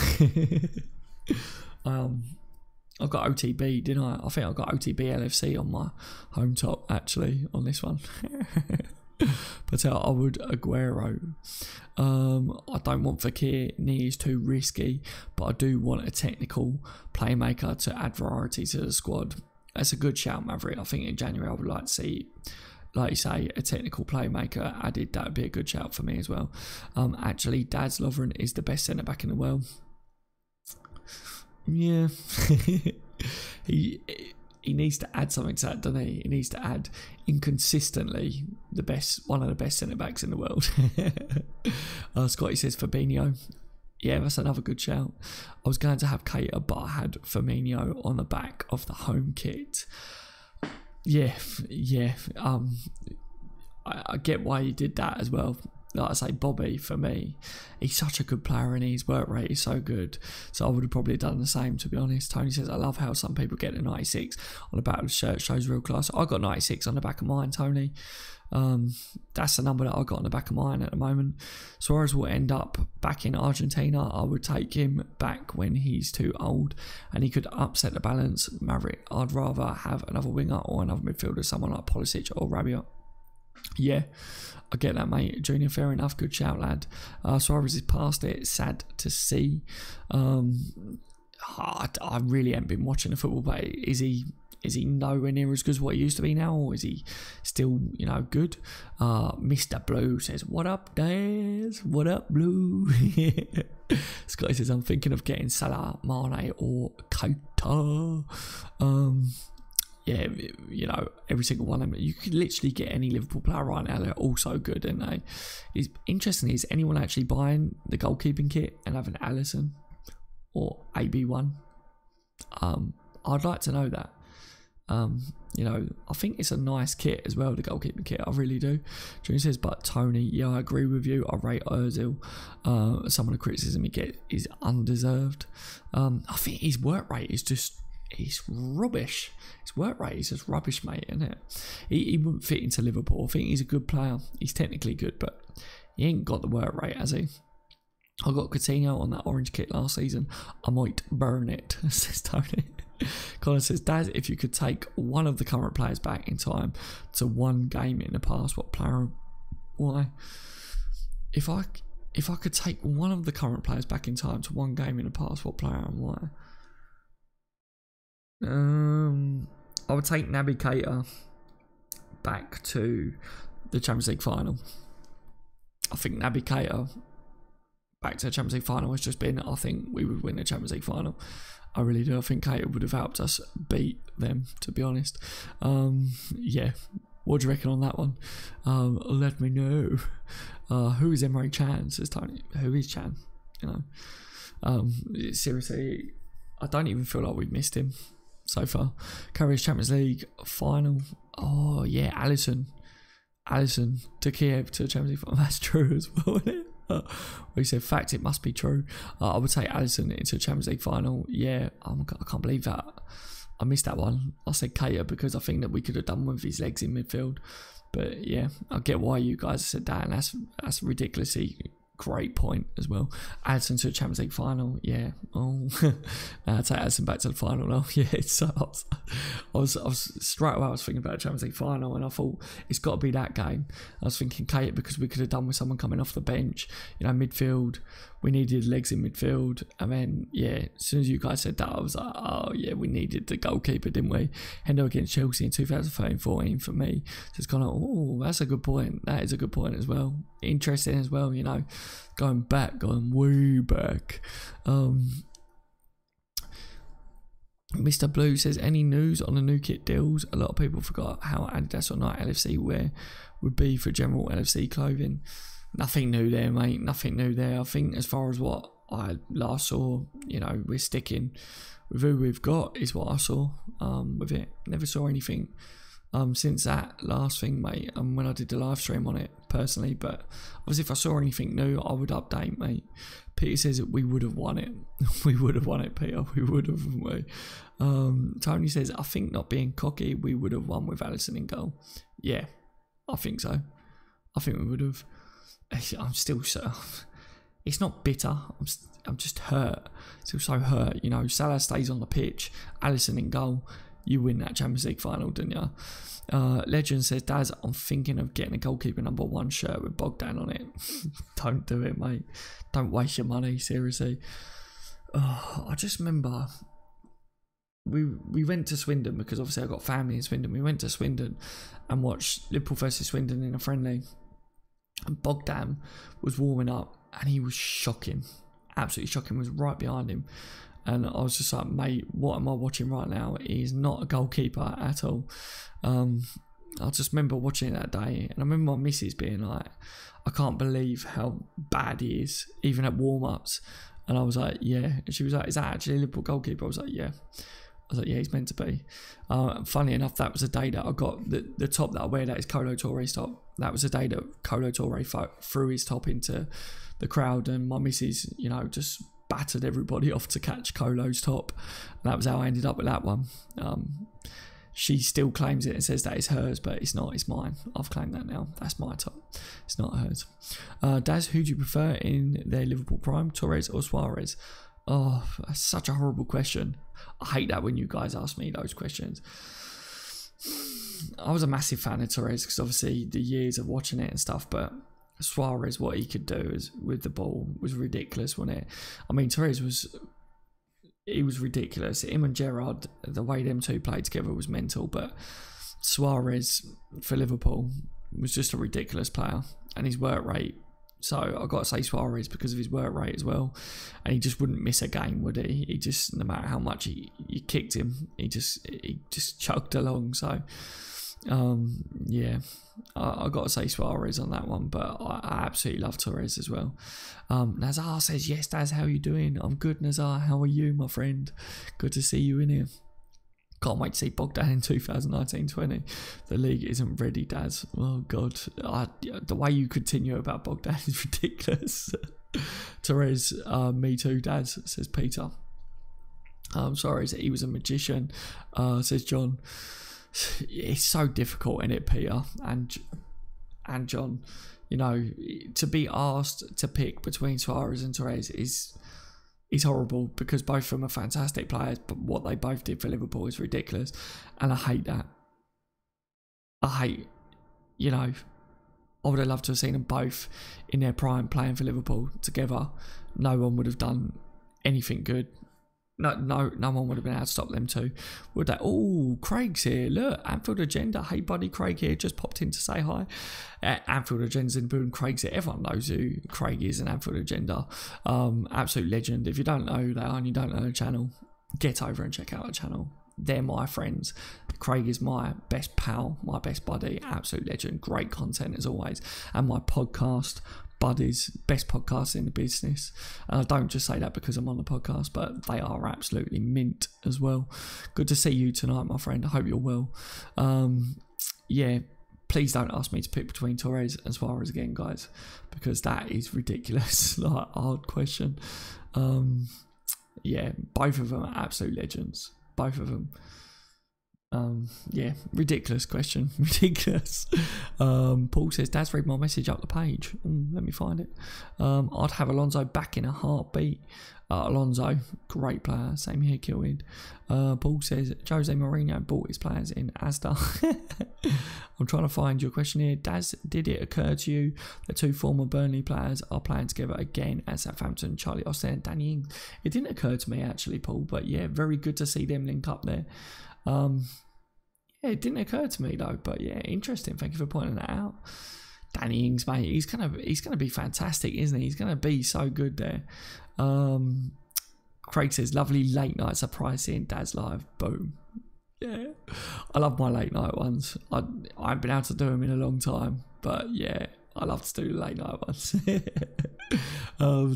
I got OTB, didn't I? I think I got OTB LFC on my home top, actually, on this one. But I would Aguero. I don't want Fekir. Knee is too risky, but I do want a technical playmaker to add variety to the squad. That's a good shout, Maverick. I think in January I would like to see, like you say, a technical playmaker added. That would be a good shout for me as well. Actually, Daz Lovren is the best centre back in the world. Yeah. He needs to add something to that, doesn't he? He needs to add inconsistently one of the best centre backs in the world. Scotty says Fabinho. Yeah, that's another good shout. I was going to have Keita, but I had Firmino on the back of the home kit. Yeah. I get why you did that as well. Like I say, Bobby, for me, he's such a good player and his work rate is so good. So I would have probably done the same, to be honest. Tony says, I love how some people get a 96 on the back of the shirt. Shows real class. I got 96 on the back of mine, Tony. That's the number that I got on the back of mine at the moment. Suarez will end up back in Argentina. I would take him back when he's too old and he could upset the balance. Maverick, I'd rather have another winger or another midfielder, someone like Pulisic or Rabiot. Yeah, I get that, mate. Junior, fair enough. Good shout, lad. Suarez is past it. Sad to see. I really haven't been watching the football, but is he nowhere near as good as what he used to be now, or is he still, good? Mr. Blue says, what up, Daz? What up, Blue? Scotty says, I'm thinking of getting Salah, Mane or Keita. Yeah, every single one of them. You could literally get any Liverpool player right now. They're all so good, aren't they? It's interesting, is anyone actually buying the goalkeeping kit and having Alisson or AB1? I'd like to know that. I think it's a nice kit as well, the goalkeeping kit. I really do. Junior says, but Tony, yeah, I agree with you. I rate Ozil. Some of the criticism he gets is undeserved. I think his work rate is just... He's rubbish. His work rate is just rubbish, mate, isn't it? He wouldn't fit into Liverpool. I think he's a good player. He's technically good, but he ain't got the work rate, has he? I got Coutinho on that orange kit last season. I might burn it, says Tony. Colin says, Daz, if you could take one of the current players back in time to one game in the past, what player? Why? If I could take one of the current players back in time to one game in the past, what player and why? I would take Naby Keita back to the Champions League final. I think Naby Keita back to the Champions League final has just been, I think we would win the Champions League final. I really do. I think Keita would have helped us beat them, to be honest. Yeah. What do you reckon on that one? Let me know. Who is Emery Chan? Says Tony. Who is Chan? You know. Seriously, I don't even feel like we've missed him so far. Carriers Champions League final. Oh yeah, Alisson to Kiev to the Champions League final. That's true as well, isn't it? We said fact, it must be true. I would say Alisson into the Champions League final. Yeah, I can't believe that I missed that one. I said Keita because I think that we could have done with his legs in midfield. But yeah, I get why you guys said that, and that's ridiculously great point as well. Alisson to the Champions League final. Yeah. Oh, I'd take Alisson back to the final now. Yeah, so I was straight away I was thinking about the Champions League final, and I thought it's got to be that game. I was thinking Keita because we could have done with someone coming off the bench. You know, midfield. We needed legs in midfield, and then yeah, as soon as you guys said that, I was like, oh yeah, we needed the goalkeeper, didn't we? Hendo against Chelsea in 2013-14 for me. So it's kind of, oh, that's a good point. That is a good point as well. Interesting as well, you know, going way back. Mr. Blue says, any news on the new kit deals? A lot of people forgot how Adidas or Nike LFC wear would be for general LFC clothing. Nothing new there, mate. Nothing new there. I think as far as what I last saw, you know, we're sticking with who we've got is what I saw with it. Never saw anything since that last thing, mate. When I did the live stream on it personally, but obviously if I saw anything new, I would update, mate. Peter says that we would have won it. We would have won it, Peter. We would have, wouldn't we? Tony says, I think not being cocky, we would have won with Alisson in goal. Yeah, I think so. I think we would have. I'm still so. It's not bitter. I'm just hurt. Still so hurt. You know, Salah stays on the pitch. Alisson in goal. You win that Champions League final, didn't you? Legend says, Daz, I'm thinking of getting a goalkeeper #1 shirt with Bogdan on it. Don't do it, mate. Don't waste your money. Seriously. I just remember we went to Swindon because obviously I got family in Swindon. We went to Swindon and watched Liverpool versus Swindon in a friendly. And Bogdan was warming up and he was shocking. Absolutely shocking. Was right behind him. And I was just like, mate, what am I watching right now? He's not a goalkeeper at all. I just remember watching it that day. And I remember my missus being like, I can't believe how bad he is, even at warm-ups. And I was like, yeah. And she was like, is that actually a Liverpool goalkeeper? I was like, yeah. I was like, yeah, he's meant to be. Funny enough, that was the day that I got the top that I wear, that is Colo Torres top. That was the day that Colo Torres threw his top into the crowd, and my missus, you know, just battered everybody off to catch Colo's top. And that was how I ended up with that one. She still claims it and says that it's hers, but it's not, it's mine. I've claimed that now. That's my top. It's not hers. Daz, who do you prefer in their Liverpool prime, Torres or Suarez? Oh, that's such a horrible question. I hate that when you guys ask me those questions. I was a massive fan of Torres because obviously the years of watching it and stuff, but Suarez, what he could do with the ball was ridiculous, wasn't it? I mean, Torres was ridiculous. Him and Gerrard, the way them two played together was mental, but Suarez for Liverpool was just a ridiculous player, and his work rate. So I've got to say Suarez because of his work rate as well. And he just wouldn't miss a game, would he? He just, no matter how much you kicked him, he just chugged along. So, yeah, I've got to say Suarez on that one. But I absolutely love Torres as well. Nazar says, yes, Daz, how are you doing? I'm good, Nazar. How are you, my friend? Good to see you in here. Can't wait to see Bogdan in 2019-20. The league isn't ready, Daz. Oh, God. The way you continue about Bogdan is ridiculous. Torres, me too, Daz, says Peter. I'm sorry, he was a magician, says John. It's so difficult, isn't it, Peter? And John, you know, to be asked to pick between Suarez and Torres is horrible because both of them are fantastic players, but what they both did for Liverpool is ridiculous, and I hate that. You know, I would have loved to have seen them both in their prime playing for Liverpool together. No one would have done anything good No one would have been able to stop them two, would they? Oh, Craig's here. Look, Anfield Agenda. Hey, buddy, Craig here. Just popped in to say hi. Anfield Agenda's in Boone. Craig's here. Everyone knows who Craig is in Anfield Agenda. Absolute legend. If you don't know who they are and you don't know the channel, get over and check out the channel. They're my friends. Craig is my best pal, my best buddy. Absolute legend. Great content as always. And my podcast buddies, best podcasts in the business. And I don't just say that because I'm on the podcast, but they are absolutely mint as well. Good to see you tonight, my friend. I hope you're well. Yeah, please don't ask me to pick between Torres and Suarez again, guys, because that is ridiculous. Like, hard question. Yeah, both of them are absolute legends. Both of them. Yeah, ridiculous question. Ridiculous. Paul says, Dad's read my message up the page. Let me find it. I'd have Alonso back in a heartbeat. Alonso, great player. Same here, Kilwin. Paul says, Jose Mourinho bought his players in Asda. I'm trying to find your question here. Daz, did it occur to you that two former Burnley players are playing together again at Southampton, Charlie Austin and Danny Ings? It didn't occur to me actually, Paul, but yeah, very good to see them link up there. Yeah, it didn't occur to me though, but yeah, interesting. Thank you for pointing that out. Danny Ings, mate, he's gonna be fantastic, isn't he? He's gonna be so good there. Craig says, lovely late night surprise seeing Daz live. Boom. Yeah, I love my late night ones. I haven't been able to do them in a long time, but yeah, I love to do late night ones.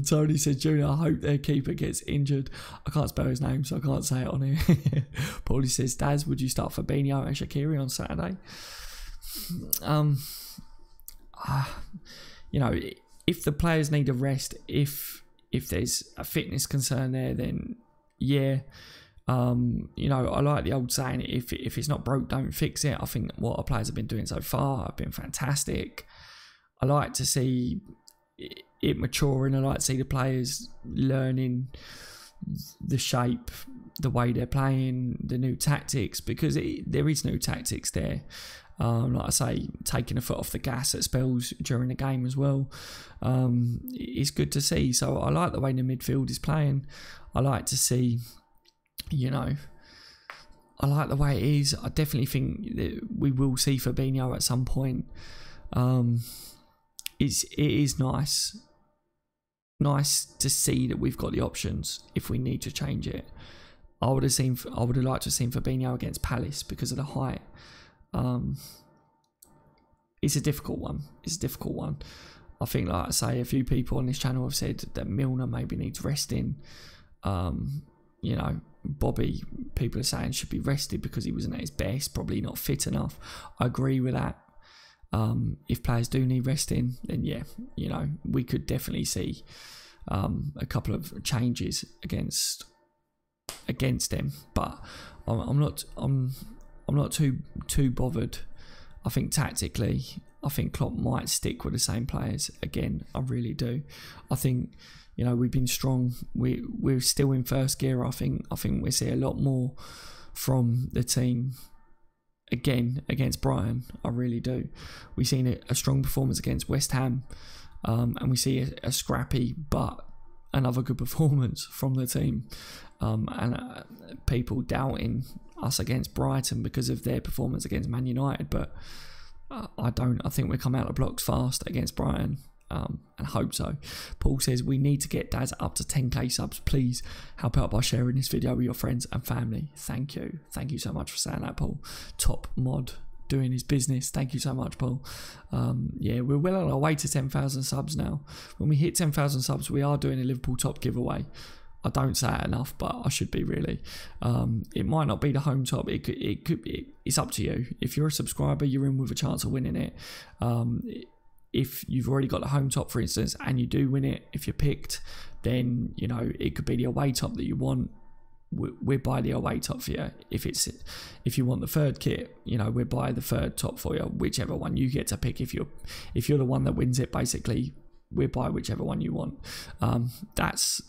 Tony says, Junior, I hope their keeper gets injured. I can't spell his name, so I can't say it on here. Paulie says, Daz, would you start Fabinho and Shaqiri on Saturday? You know, if the players need a rest, if there's a fitness concern there, then yeah. You know, I like the old saying, if it's not broke, don't fix it. I think what our players have been doing so far have been fantastic. I like to see it maturing. I like to see the players learning the shape, the way they're playing, the new tactics, because there is new tactics there. Like I say, taking a foot off the gas at spells during the game as well. It's good to see. So I like the way the midfield is playing. I like to see, you know, I like the way it is. I definitely think that we will see Fabinho at some point. It is nice to see that we've got the options if we need to change it. I would have liked to have seen Fabinho against Palace because of the height. It's a difficult one. I think, like I say, a few people on this channel have said that Milner maybe needs resting. You know, Bobby, people are saying should be rested because he wasn't at his best, probably not fit enough. I agree with that. If players do need resting, then yeah, you know, we could definitely see a couple of changes against them. But I'm not too bothered. I think tactically, I think Klopp might stick with the same players again. I really do. I think, you know, we've been strong. We're still in first gear. I think we see a lot more from the team again against Brighton. I really do. We've seen a strong performance against West Ham, and we see a scrappy but another good performance from the team, and people doubting us against Brighton because of their performance against Man United, but I think we come out of the blocks fast against Brighton, and hope so. Paul says, we need to get Daz up to 10k subs. Please help out by sharing this video with your friends and family. Thank you so much for saying that, Paul. Top mod doing his business. Thank you so much, Paul. Yeah, we're well on our way to 10,000 subs now. When we hit 10,000 subs, we are doing a Liverpool top giveaway. I don't say it enough, but I should be really. It might not be the home top. It could be. It's up to you. If you're a subscriber, you're in with a chance of winning it. If you've already got the home top, for instance, and you do win it, if you're picked, then, you know, it could be the away top that you want. We'll buy the away top for you. If you want the third kit, you know, we'll buy the third top for you. Whichever one you get to pick. If you're the one that wins it, basically, we'll buy whichever one you want. That's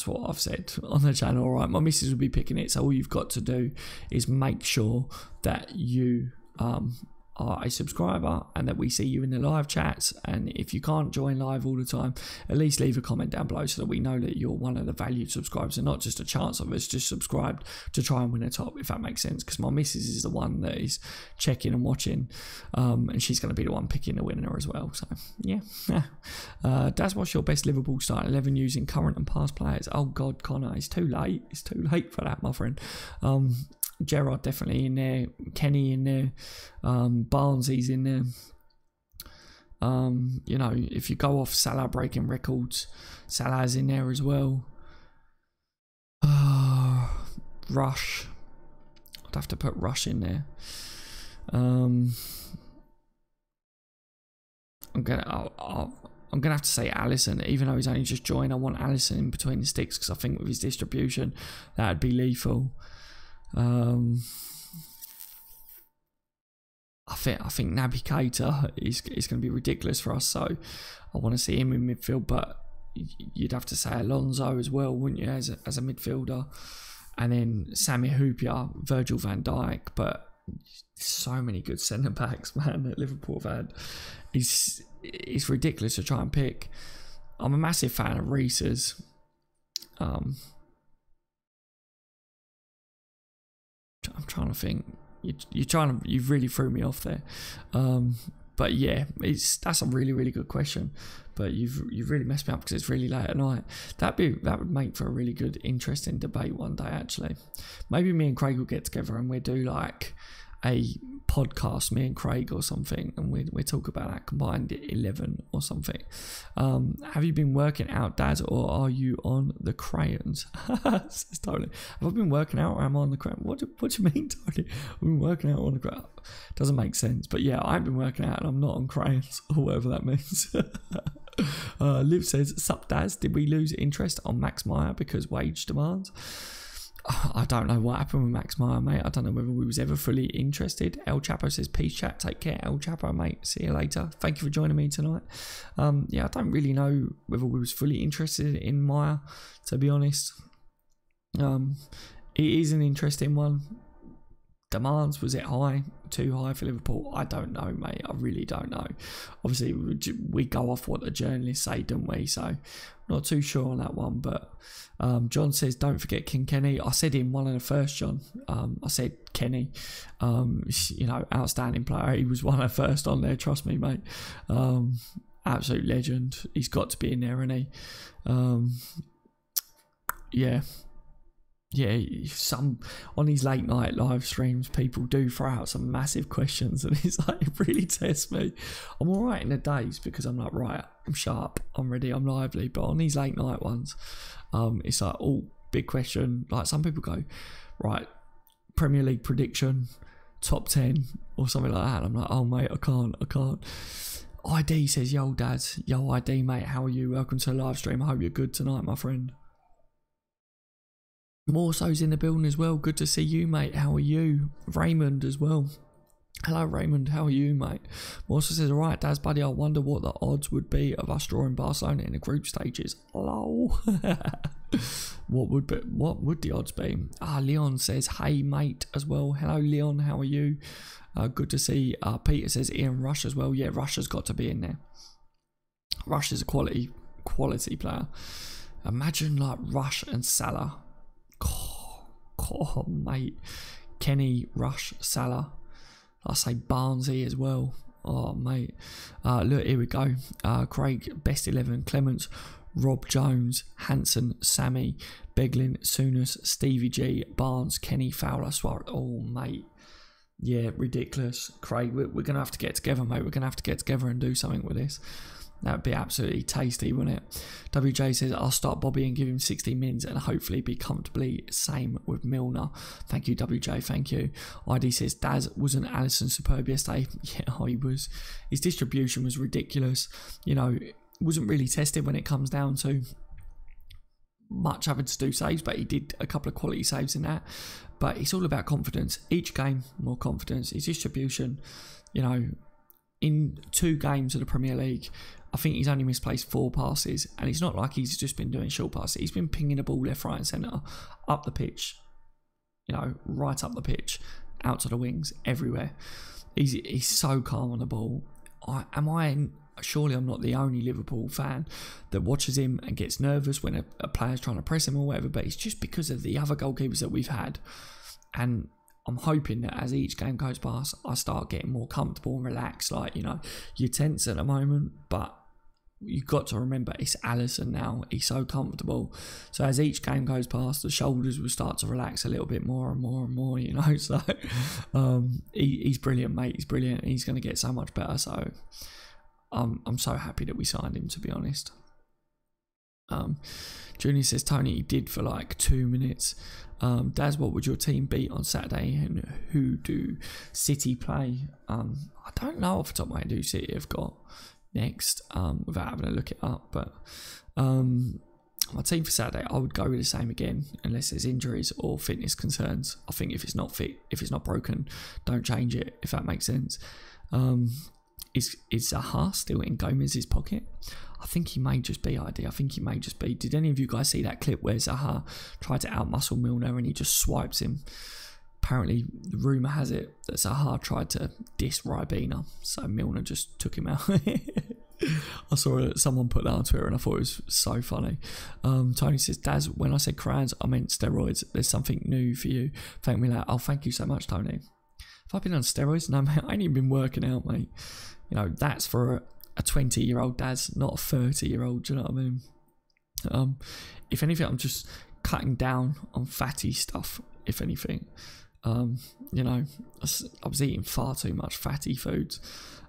what I've said on the channel. All right, my missus will be picking it, so all you've got to do is make sure that you are are a subscriber and that we see you in the live chats. And if you can't join live all the time, at least leave a comment down below so that we know that you're one of the valued subscribers and not just a chance of us just subscribed to try and win a top, if that makes sense. Because my missus is the one that is checking and watching, and she's going to be the one picking the winner as well. So yeah. Daz, what's your best Liverpool starting 11 using current and past players? Oh God, Connor, it's too late. It's too late for that, my friend. Gerrard definitely in there, Kenny in there, Barnsley's in there. You know, if you go off Salah breaking records, Salah's in there as well. Rush, I'd have to put Rush in there. I'm gonna have to say Alisson, even though he's only just joined. I want Alisson in between the sticks because I think with his distribution, that'd be lethal. I think Naby Keita is going to be ridiculous for us, so I want to see him in midfield. But you'd have to say Alonso as well, wouldn't you, as a midfielder? And then Sami Hyypiä, Virgil van Dijk. But so many good centre backs, man, that Liverpool have had. It's ridiculous to try and pick. I'm a massive fan of Reese's. I'm trying to think. You really threw me off there. But yeah, that's a really good question. But you've really messed me up because it's really late at night. That would make for a really good, interesting debate one day. Actually, maybe me and Craig will get together and we'll do like a podcast, me and Craig or something, and we talk about that combined 11 or something. Have you been working out, Dad, or are you on the crayons? Totally. Have I been working out or am I on the crayons? What do you mean, Tony? I've been working out on the crayons. Doesn't make sense, but yeah, I've been working out and I'm not on crayons or whatever that means. Liv says, sup Daz, did we lose interest on Max Meyer because wage demands? I don't know what happened with Max Meyer, mate. I don't know whether we was ever fully interested. El Chapo says, peace chat, take care. El Chapo, mate, see you later. Thank you for joining me tonight. Yeah, I don't really know whether we was fully interested in Meyer, to be honest. It is an interesting one. Demands, was it high? Too high for Liverpool? I don't know, mate. I really don't know. Obviously, we go off what the journalists say, don't we? So, not too sure on that one. But John says, don't forget King Kenny. I said him one of the first, John. I said Kenny. You know, outstanding player. He was one of the first on there. Trust me, mate. Absolute legend. He's got to be in there, isn't he? Yeah. Yeah, on these late night live streams, people do throw out some massive questions, and it's like, it really tests me. I'm all right in the days because I'm like, right, I'm sharp, I'm ready, I'm lively. But on these late night ones, it's like, oh, big question. Like some people go, right, Premier League prediction, top 10 or something like that. And I'm like, oh mate, I can't. ID says, yo Dad, yo ID mate, how are you? Welcome to the live stream. I hope you're good tonight, my friend. Morso's in the building as well. Good to see you, mate. How are you? Raymond as well. Hello, Raymond. How are you, mate? Morso says, alright, Daz, buddy, I wonder what the odds would be of us drawing Barcelona in the group stages. Hello. What would the odds be? Leon says, hey, mate, as well. Hello, Leon. How are you? Good to see. Peter says, Ian Rush as well. Yeah, Rush has got to be in there. Rush is a quality player. Imagine like Rush and Salah. Oh, mate. Kenny, Rush, Salah. I say Barnsley as well. Oh, mate. Look, here we go. Craig, best 11. Clements, Rob Jones, Hanson, Sammy, Beglin, Souness, Stevie G, Barnes, Kenny, Fowler, Suarez. Oh, mate. Yeah, ridiculous. Craig, we're going to have to get together, mate. We're going to have to get together and do something with this. That would be absolutely tasty, wouldn't it? WJ says, I'll start Bobby and give him 60 mins and hopefully be comfortably same with Milner. Thank you, WJ. Thank you. ID says, Daz, wasn't Alisson superb yesterday? Yeah, he was. His distribution was ridiculous. You know, it wasn't really tested when it comes down to much having to do saves, but he did a couple of quality saves in that. But it's all about confidence. Each game, more confidence. His distribution, you know, in 2 games of the Premier League, I think he's only misplaced 4 passes, and it's not like he's just been doing short passes. He's been pinging the ball left, right and centre, up the pitch, you know, right up the pitch, out to the wings, everywhere. He's so calm on the ball. Surely I'm not the only Liverpool fan that watches him and gets nervous when a player's trying to press him or whatever, but it's just because of the other goalkeepers that we've had. And I'm hoping that as each game goes past, I start getting more comfortable and relaxed. Like, you know, you're tense at the moment, but you've got to remember it's Alisson now. He's so comfortable. So as each game goes past, the shoulders will start to relax a little bit more and more and more, you know. So he's brilliant, mate. He's brilliant. He's going to get so much better. So I'm so happy that we signed him, to be honest. Junior says, Tony, he did for like 2 minutes. Daz, what would your team beat on Saturday, and who do City play? I don't know off the top of my head who City have got next, without having to look it up. But my team for Saturday, I would go with the same again, unless there's injuries or fitness concerns. I think if it's not fit, if it's not broken, don't change it, if that makes sense. Is Zaha still in Gomez's pocket? I think he may just be ID. I think he may just be. Did any of you guys see that clip where Zaha tried to outmuscle Milner and he just swipes him? Apparently, the rumour has it that Zaha tried to diss Ribena, so Milner just took him out. I saw someone put that on Twitter and I thought it was so funny. Tony says, Daz, when I said crayons, I meant steroids. There's something new for you. Thank me later. Oh, thank you so much, Tony. Have I been on steroids? No, mate, I ain't even been working out, mate. You know, that's for a 20-year-old Daz, not a 30-year-old, do you know what I mean? If anything, I'm just cutting down on fatty stuff, if anything. You know, I was eating far too much fatty foods,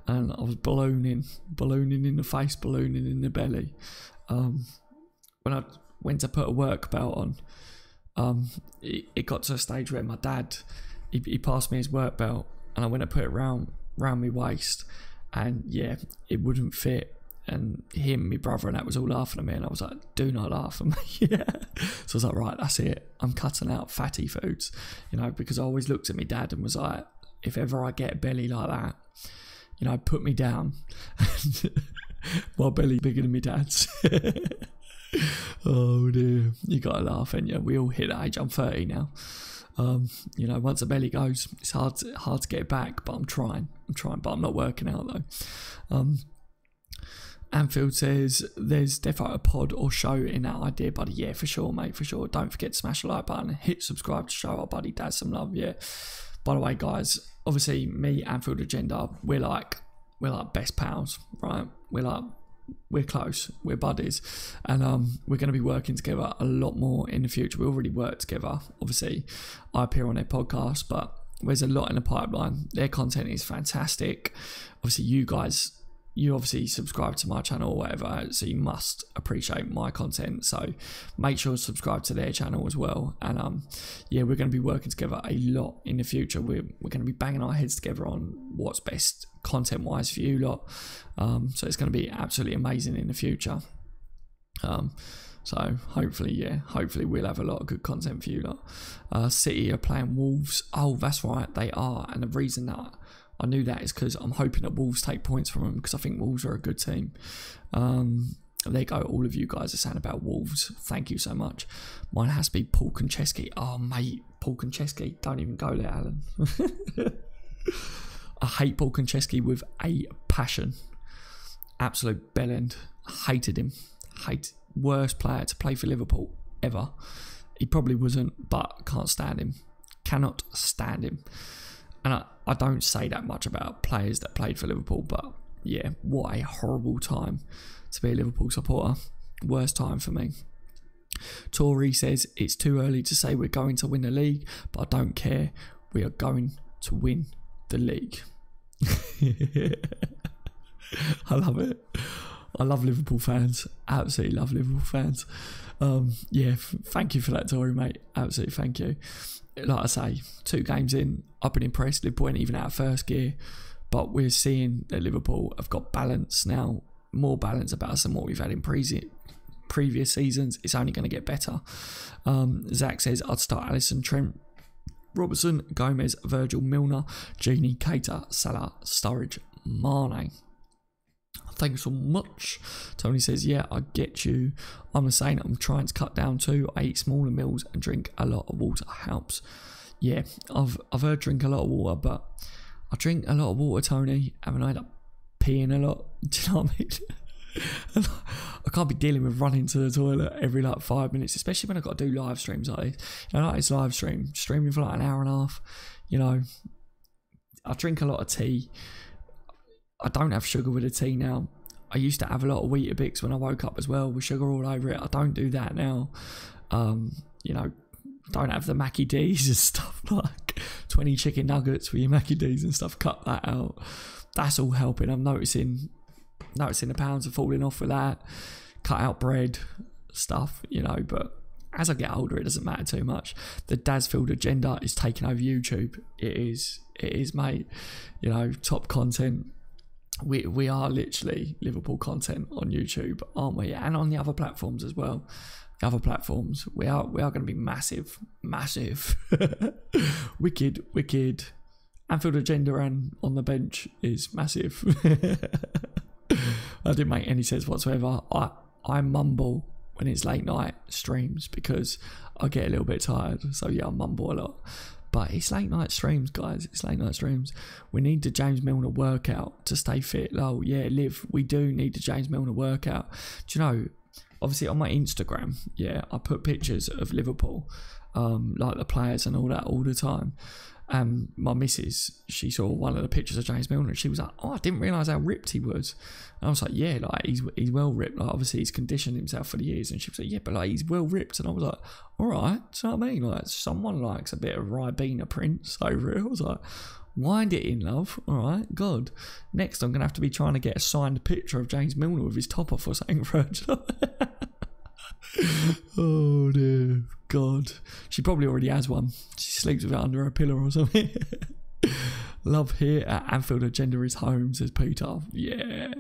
and I was ballooning in the face, ballooning in the belly. When I went to put a work belt on, it got to a stage where my dad, he passed me his work belt, and I went to put it round my waist, and yeah, it wouldn't fit. And him, my brother, and that was all laughing at me, and I was like, do not laugh at me. Yeah. So I was like, right, that's it. I'm cutting out fatty foods, you know, because I always looked at my dad and was like, if ever I get a belly like that, you know, put me down. My belly bigger than my dad's. Oh dear, you gotta laugh, ain't you? We all hit that age. I'm 30 now. You know, once the belly goes, it's hard to get it back, but I'm trying, but I'm not working out though. Anfield says, there's definitely a pod or show in that idea, buddy. Yeah, for sure, mate, for sure. Don't forget to smash the like button and hit subscribe to show our buddy Dad some love, yeah. By the way, guys, obviously me, Anfield Agenda, we're like best pals, right? We're close, we're buddies, and we're going to be working together a lot more in the future. We already work together. Obviously, I appear on their podcast, but there's a lot in the pipeline. Their content is fantastic. Obviously, you obviously subscribe to my channel or whatever, so you must appreciate my content. So make sure to subscribe to their channel as well. And yeah, we're going to be working together a lot in the future. We're going to be banging our heads together on what's best content wise for you lot. So it's going to be absolutely amazing in the future. So hopefully we'll have a lot of good content for you lot. City are playing Wolves. Oh, that's right, they are. And the reason that I knew that is because I'm hoping that Wolves take points from them, because I think Wolves are a good team. There you go, all of you guys are saying about Wolves. Thank you so much. Mine has to be Paul Konchesky. Oh, mate, Paul Konchesky. Don't even go there, Alan. I hate Paul Konchesky with a passion. Absolute bellend. Hated him. Worst player to play for Liverpool ever. He probably wasn't, but can't stand him. Cannot stand him. And I don't say that much about players that played for Liverpool, but yeah, what a horrible time to be a Liverpool supporter. Worst time for me. Torres says, it's too early to say we're going to win the league, but I don't care. We are going to win the league. I love it. I love Liverpool fans. Absolutely love Liverpool fans. Yeah, thank you for that, Tory, mate. Absolutely, thank you. Like I say, 2 games in, I've been impressed. Liverpool ain't even out of first gear, but we're seeing that Liverpool have got balance now, more balance about us than what we've had in previous seasons. It's only going to get better. Zach says, I'd start Alisson, Trent, Robertson, Gomez, Virgil, Milner, Genie, Keita, Salah, Sturridge, Mane. Thanks so much. Tony says, yeah, I get you. I'm the same. I'm trying to cut down too. I eat smaller meals and drink a lot of water. Helps. Yeah, I've heard drink a lot of water, but I drink a lot of water, Tony, and I end up peeing a lot. Do you know what I mean? I can't be dealing with running to the toilet every like 5 minutes, especially when I've got to do live streams like this. You know, like this live streaming for like an hour and a half. You know, I drink a lot of tea. I don't have sugar with the tea now. I used to have a lot of Weetabix when I woke up as well, with sugar all over it. I don't do that now. You know, don't have the Mackie D's and stuff, like 20 chicken nuggets with your Mackie D's and stuff. Cut that out. That's all helping. I'm noticing the pounds are falling off with that. Cut out bread stuff, you know, but as I get older it doesn't matter too much. The Dasfield agenda is taking over YouTube. It is, mate. You know, top content. We are literally Liverpool content on YouTube, aren't we? And on the other platforms as well. The other platforms, we are going to be massive. wicked. Anfield agenda and on the bench is massive. That didn't make any sense whatsoever. I mumble when it's late night streams because I get a little bit tired. So yeah, I mumble a lot. But it's late night streams, guys. It's late night streams. We need the James Milner workout to stay fit. Oh yeah, Liv, we do need the James Milner workout. Do you know, obviously on my Instagram, yeah, I put pictures of Liverpool, like the players and all that all the time. And my missus, she saw one of the pictures of James Milner and she was like, oh, I didn't realise how ripped he was. And I was like, yeah, like he's well ripped. Like obviously he's conditioned himself for the years. And she was like, yeah, but like he's well ripped. And I was like, all right, do you know what I mean? Like someone likes a bit of Ribena Prince over it. I was like, wind it in, love. All right, good. Next I'm going to have to be trying to get a signed picture of James Milner with his top off or something for her. Oh dear God, she probably already has one. She sleeps with it under her pillow or something. Love here at Anfield agenda is home, says Peter. Yeah.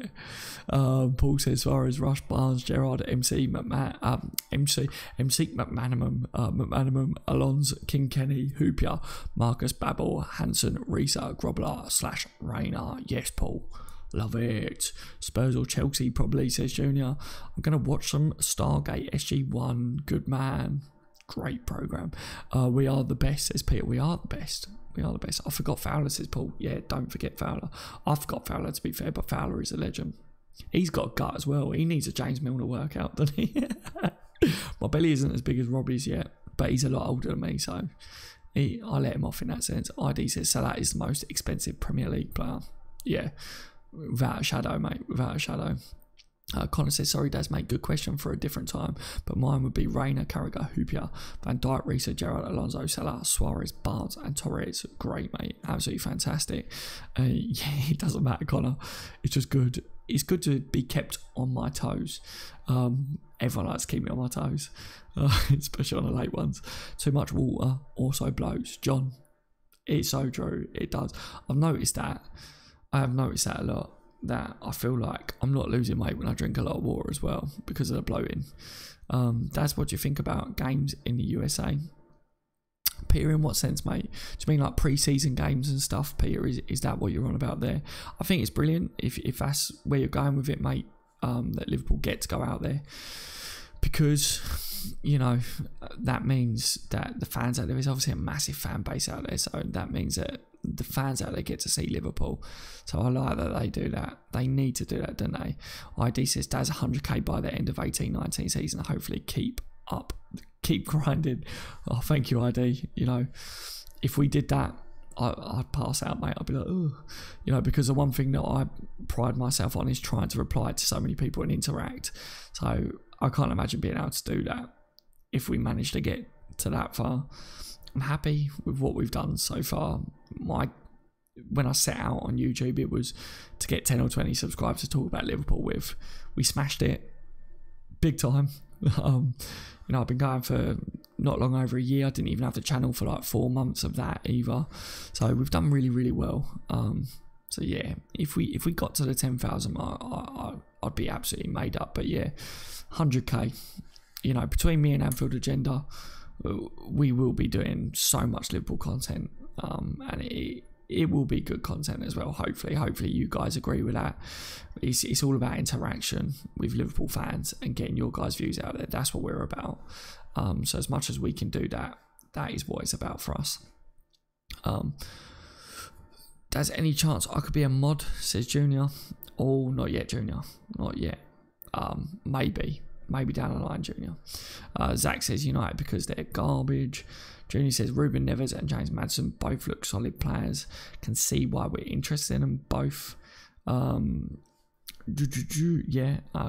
Paul says Suarez, Rush, Barnes, Gerrard, MC McManamum, Alonso, King Kenny, Hoopier, Marcus, Babel, Hansen, Risa, Grobler, / Rayner. Yes, Paul. Love it. Spurs or Chelsea probably, says Junior. I'm going to watch some Stargate SG1. Good man. Great programme. We are the best, says Peter. We are the best. We are the best. I forgot Fowler, says Paul. Yeah, don't forget Fowler. I forgot Fowler, to be fair, but Fowler is a legend. He's got a gut as well. He needs a James Milner workout, doesn't he? My belly isn't as big as Robbie's yet, but he's a lot older than me, so I let him off in that sense. ID says Salah is the most expensive Premier League player. Yeah. Without a shadow, mate. Without a shadow. Connor says, sorry, Daz, mate. Good question for a different time. But mine would be Rayner, Carragher, Hoopier, Van Dijk, Risa, Gerrard, Alonso, Salah, Suarez, Barnes, and Torres. Great, mate. Absolutely fantastic. Yeah, it doesn't matter, Connor. It's just good. It's good to be kept on my toes. Everyone likes to keep me on my toes, especially on the late ones. Too much water also blows. John, it's so true. It does. I've noticed that. I have noticed that a lot, that I feel like I'm not losing weight when I drink a lot of water as well because of the bloating. That's what you think about games in the USA. Peter, in what sense, mate? Do you mean like pre-season games and stuff, Peter? Is that what you're on about there? I think it's brilliant if that's where you're going with it, mate, that Liverpool get to go out there. Because, you know, that means that the fans out there, is obviously a massive fan base out there, so that means that the fans out there get to see Liverpool. So I like that they do that. They need to do that, don't they? ID says Daz 100k by the end of 18-19 season. Hopefully keep grinding. Oh, thank you, ID. You know, if we did that, I'd pass out, mate. I'd be like, oh, you know, because the one thing that I pride myself on is trying to reply to so many people and interact. So I can't imagine being able to do that if we manage to get to that far. I'm happy with what we've done so far. When I set out on YouTube, it was to get 10 or 20 subscribers to talk about Liverpool with. We smashed it big time. You know, I've been going for not long over a year. I didn't even have the channel for like 4 months of that either. So we've done really, really well. So yeah, if we got to the 10,000 mark, I'd be absolutely made up. But yeah, 100k. You know, between me and Anfield Agenda, we will be doing so much Liverpool content, and it will be good content as well. Hopefully you guys agree with that. It's all about interaction with Liverpool fans and getting your guys' views out there. That's what we're about. So as much as we can do that, that is what it's about for us. Does any chance I could be a mod, says Junior? Oh, not yet, Junior. Not yet. Maybe down the line, Junior. Zach says United because they're garbage. Junior says Ruben Neves and James Maddison both look solid players. Can see why we're interested in them both. Yeah,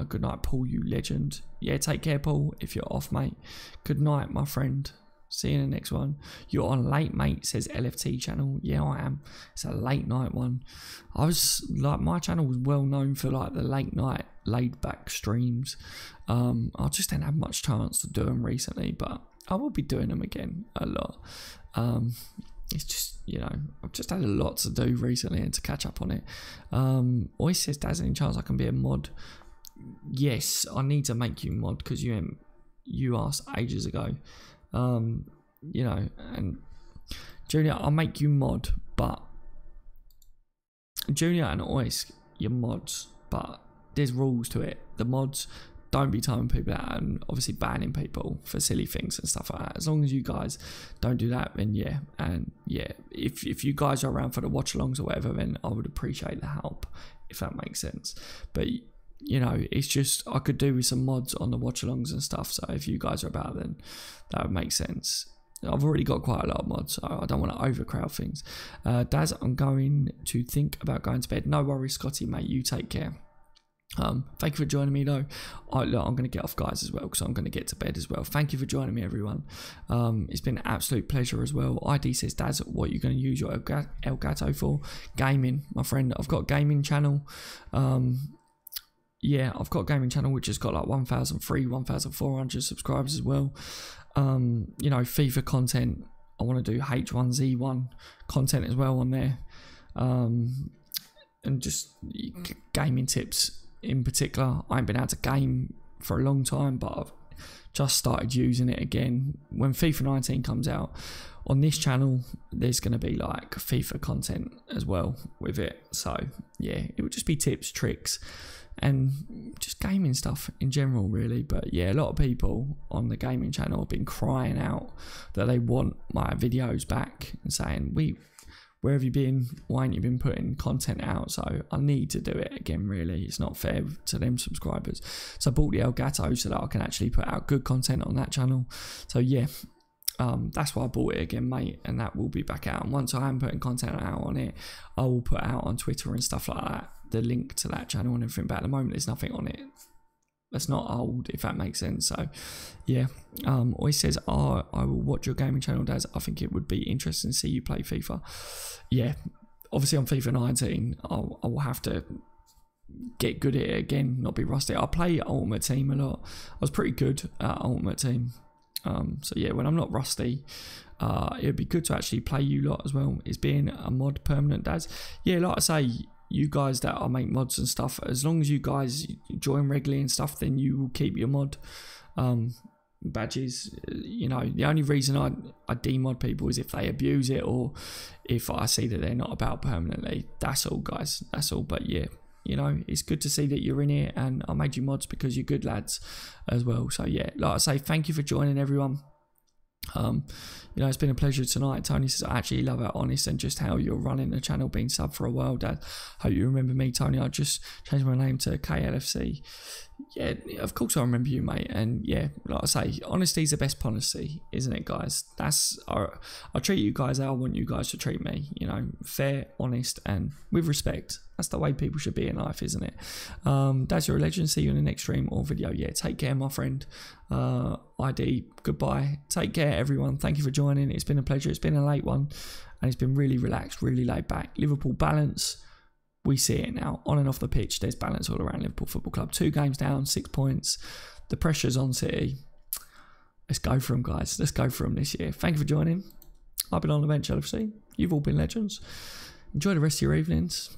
good night, Paul, you legend. Yeah, take care, Paul, if you're off, mate. Good night, my friend. See you in the next one. You're on late, mate, says LFT channel. Yeah, I am. It's a late night one. I was like, my channel was well known for like the late night laid back streams. I just didn't have much chance to do them recently, but I will be doing them again a lot. It's just, you know, I've just had a lot to do recently and to catch up on it. Always says, "There's any chance I can be a mod?" Yes, I need to make you mod because you asked ages ago. You know, and Junior, I'll make you mod, but Junior and Ois, you're mods, but there's rules to it. The mods, don't be timing people out and obviously banning people for silly things and stuff like that. As long as you guys don't do that, then yeah. And yeah, if you guys are around for the watch-alongs or whatever, then I would appreciate the help, if that makes sense. But you know, it's just, I could do with some mods on the watch-alongs and stuff, so if you guys are about, then that would make sense. I've already got quite a lot of mods, so I don't want to overcrowd things. Daz, I'm going to think about going to bed. No worries, Scotty, mate, you take care. Thank you for joining me, though. Look, I'm going to get off, guys, as well, because I'm going to get to bed as well. Thank you for joining me, everyone. It's been an absolute pleasure as well. ID says, Daz, what are you going to use your Elgato for? Gaming, my friend. I've got a gaming channel. Yeah, I've got a gaming channel which has got like 1,400 subscribers as well. You know, FIFA content. I want to do H1Z1 content as well on there. And just gaming tips in particular. I ain't been able to game for a long time, but I've just started using it again. When FIFA 19 comes out, on this channel, there's going to be like FIFA content as well with it. So yeah, it would just be tips, tricks, and just gaming stuff in general, really. But yeah, a lot of people on the gaming channel have been crying out that they want my videos back and saying, where have you been? Why ain't you been putting content out? So I need to do it again, really. It's not fair to them subscribers. So I bought the Elgato so that I can actually put out good content on that channel. So yeah, that's why I bought it again, mate, and that will be back out. And once I am putting content out on it, I will put out on Twitter and stuff like that, the link to that channel and everything. But at the moment, there's nothing on it that's not old, if that makes sense. So yeah, always says, I will watch your gaming channel, Daz. I think it would be interesting to see you play FIFA. Yeah, obviously on FIFA 19, I will have to get good at it again, not be rusty. I play Ultimate Team a lot. I was pretty good at Ultimate Team. So yeah, when I'm not rusty, it'd be good to actually play you lot as well. Is being a mod permanent, Daz? Yeah, like I say, you guys that I make mods and stuff, as long as you guys join regularly and stuff, then you will keep your mod badges. You know, the only reason I demod people is if they abuse it or if I see that they're not about permanently. That's all, guys. That's all. But yeah, you know, it's good to see that you're in here, and I made you mods because you're good lads as well. So yeah, like I say, thank you for joining, everyone. You know, it's been a pleasure tonight. Tony says, I actually love how honest and just how you're running the channel, being sub for a while, Dad. Hope you remember me, Tony. I just changed my name to KLFC. Yeah, of course I remember you, mate. And yeah, like I say, honesty is the best policy, isn't it, guys? That's I treat you guys how I want you guys to treat me. You know, fair, honest, and with respect. That's the way people should be in life, isn't it? That's your legend. See you in the next stream or video. Yeah, take care, my friend. ID, goodbye. Take care, everyone. Thank you for joining. It's been a pleasure. It's been a late one, and it's been really relaxed, really laid back. Liverpool balance. We see it now. On and off the pitch, there's balance all around Liverpool Football Club. 2 games down, 6 points. The pressure's on City. Let's go for them, guys. Let's go for them this year. Thank you for joining. I've been on the bench, LFC. You've all been legends. Enjoy the rest of your evenings.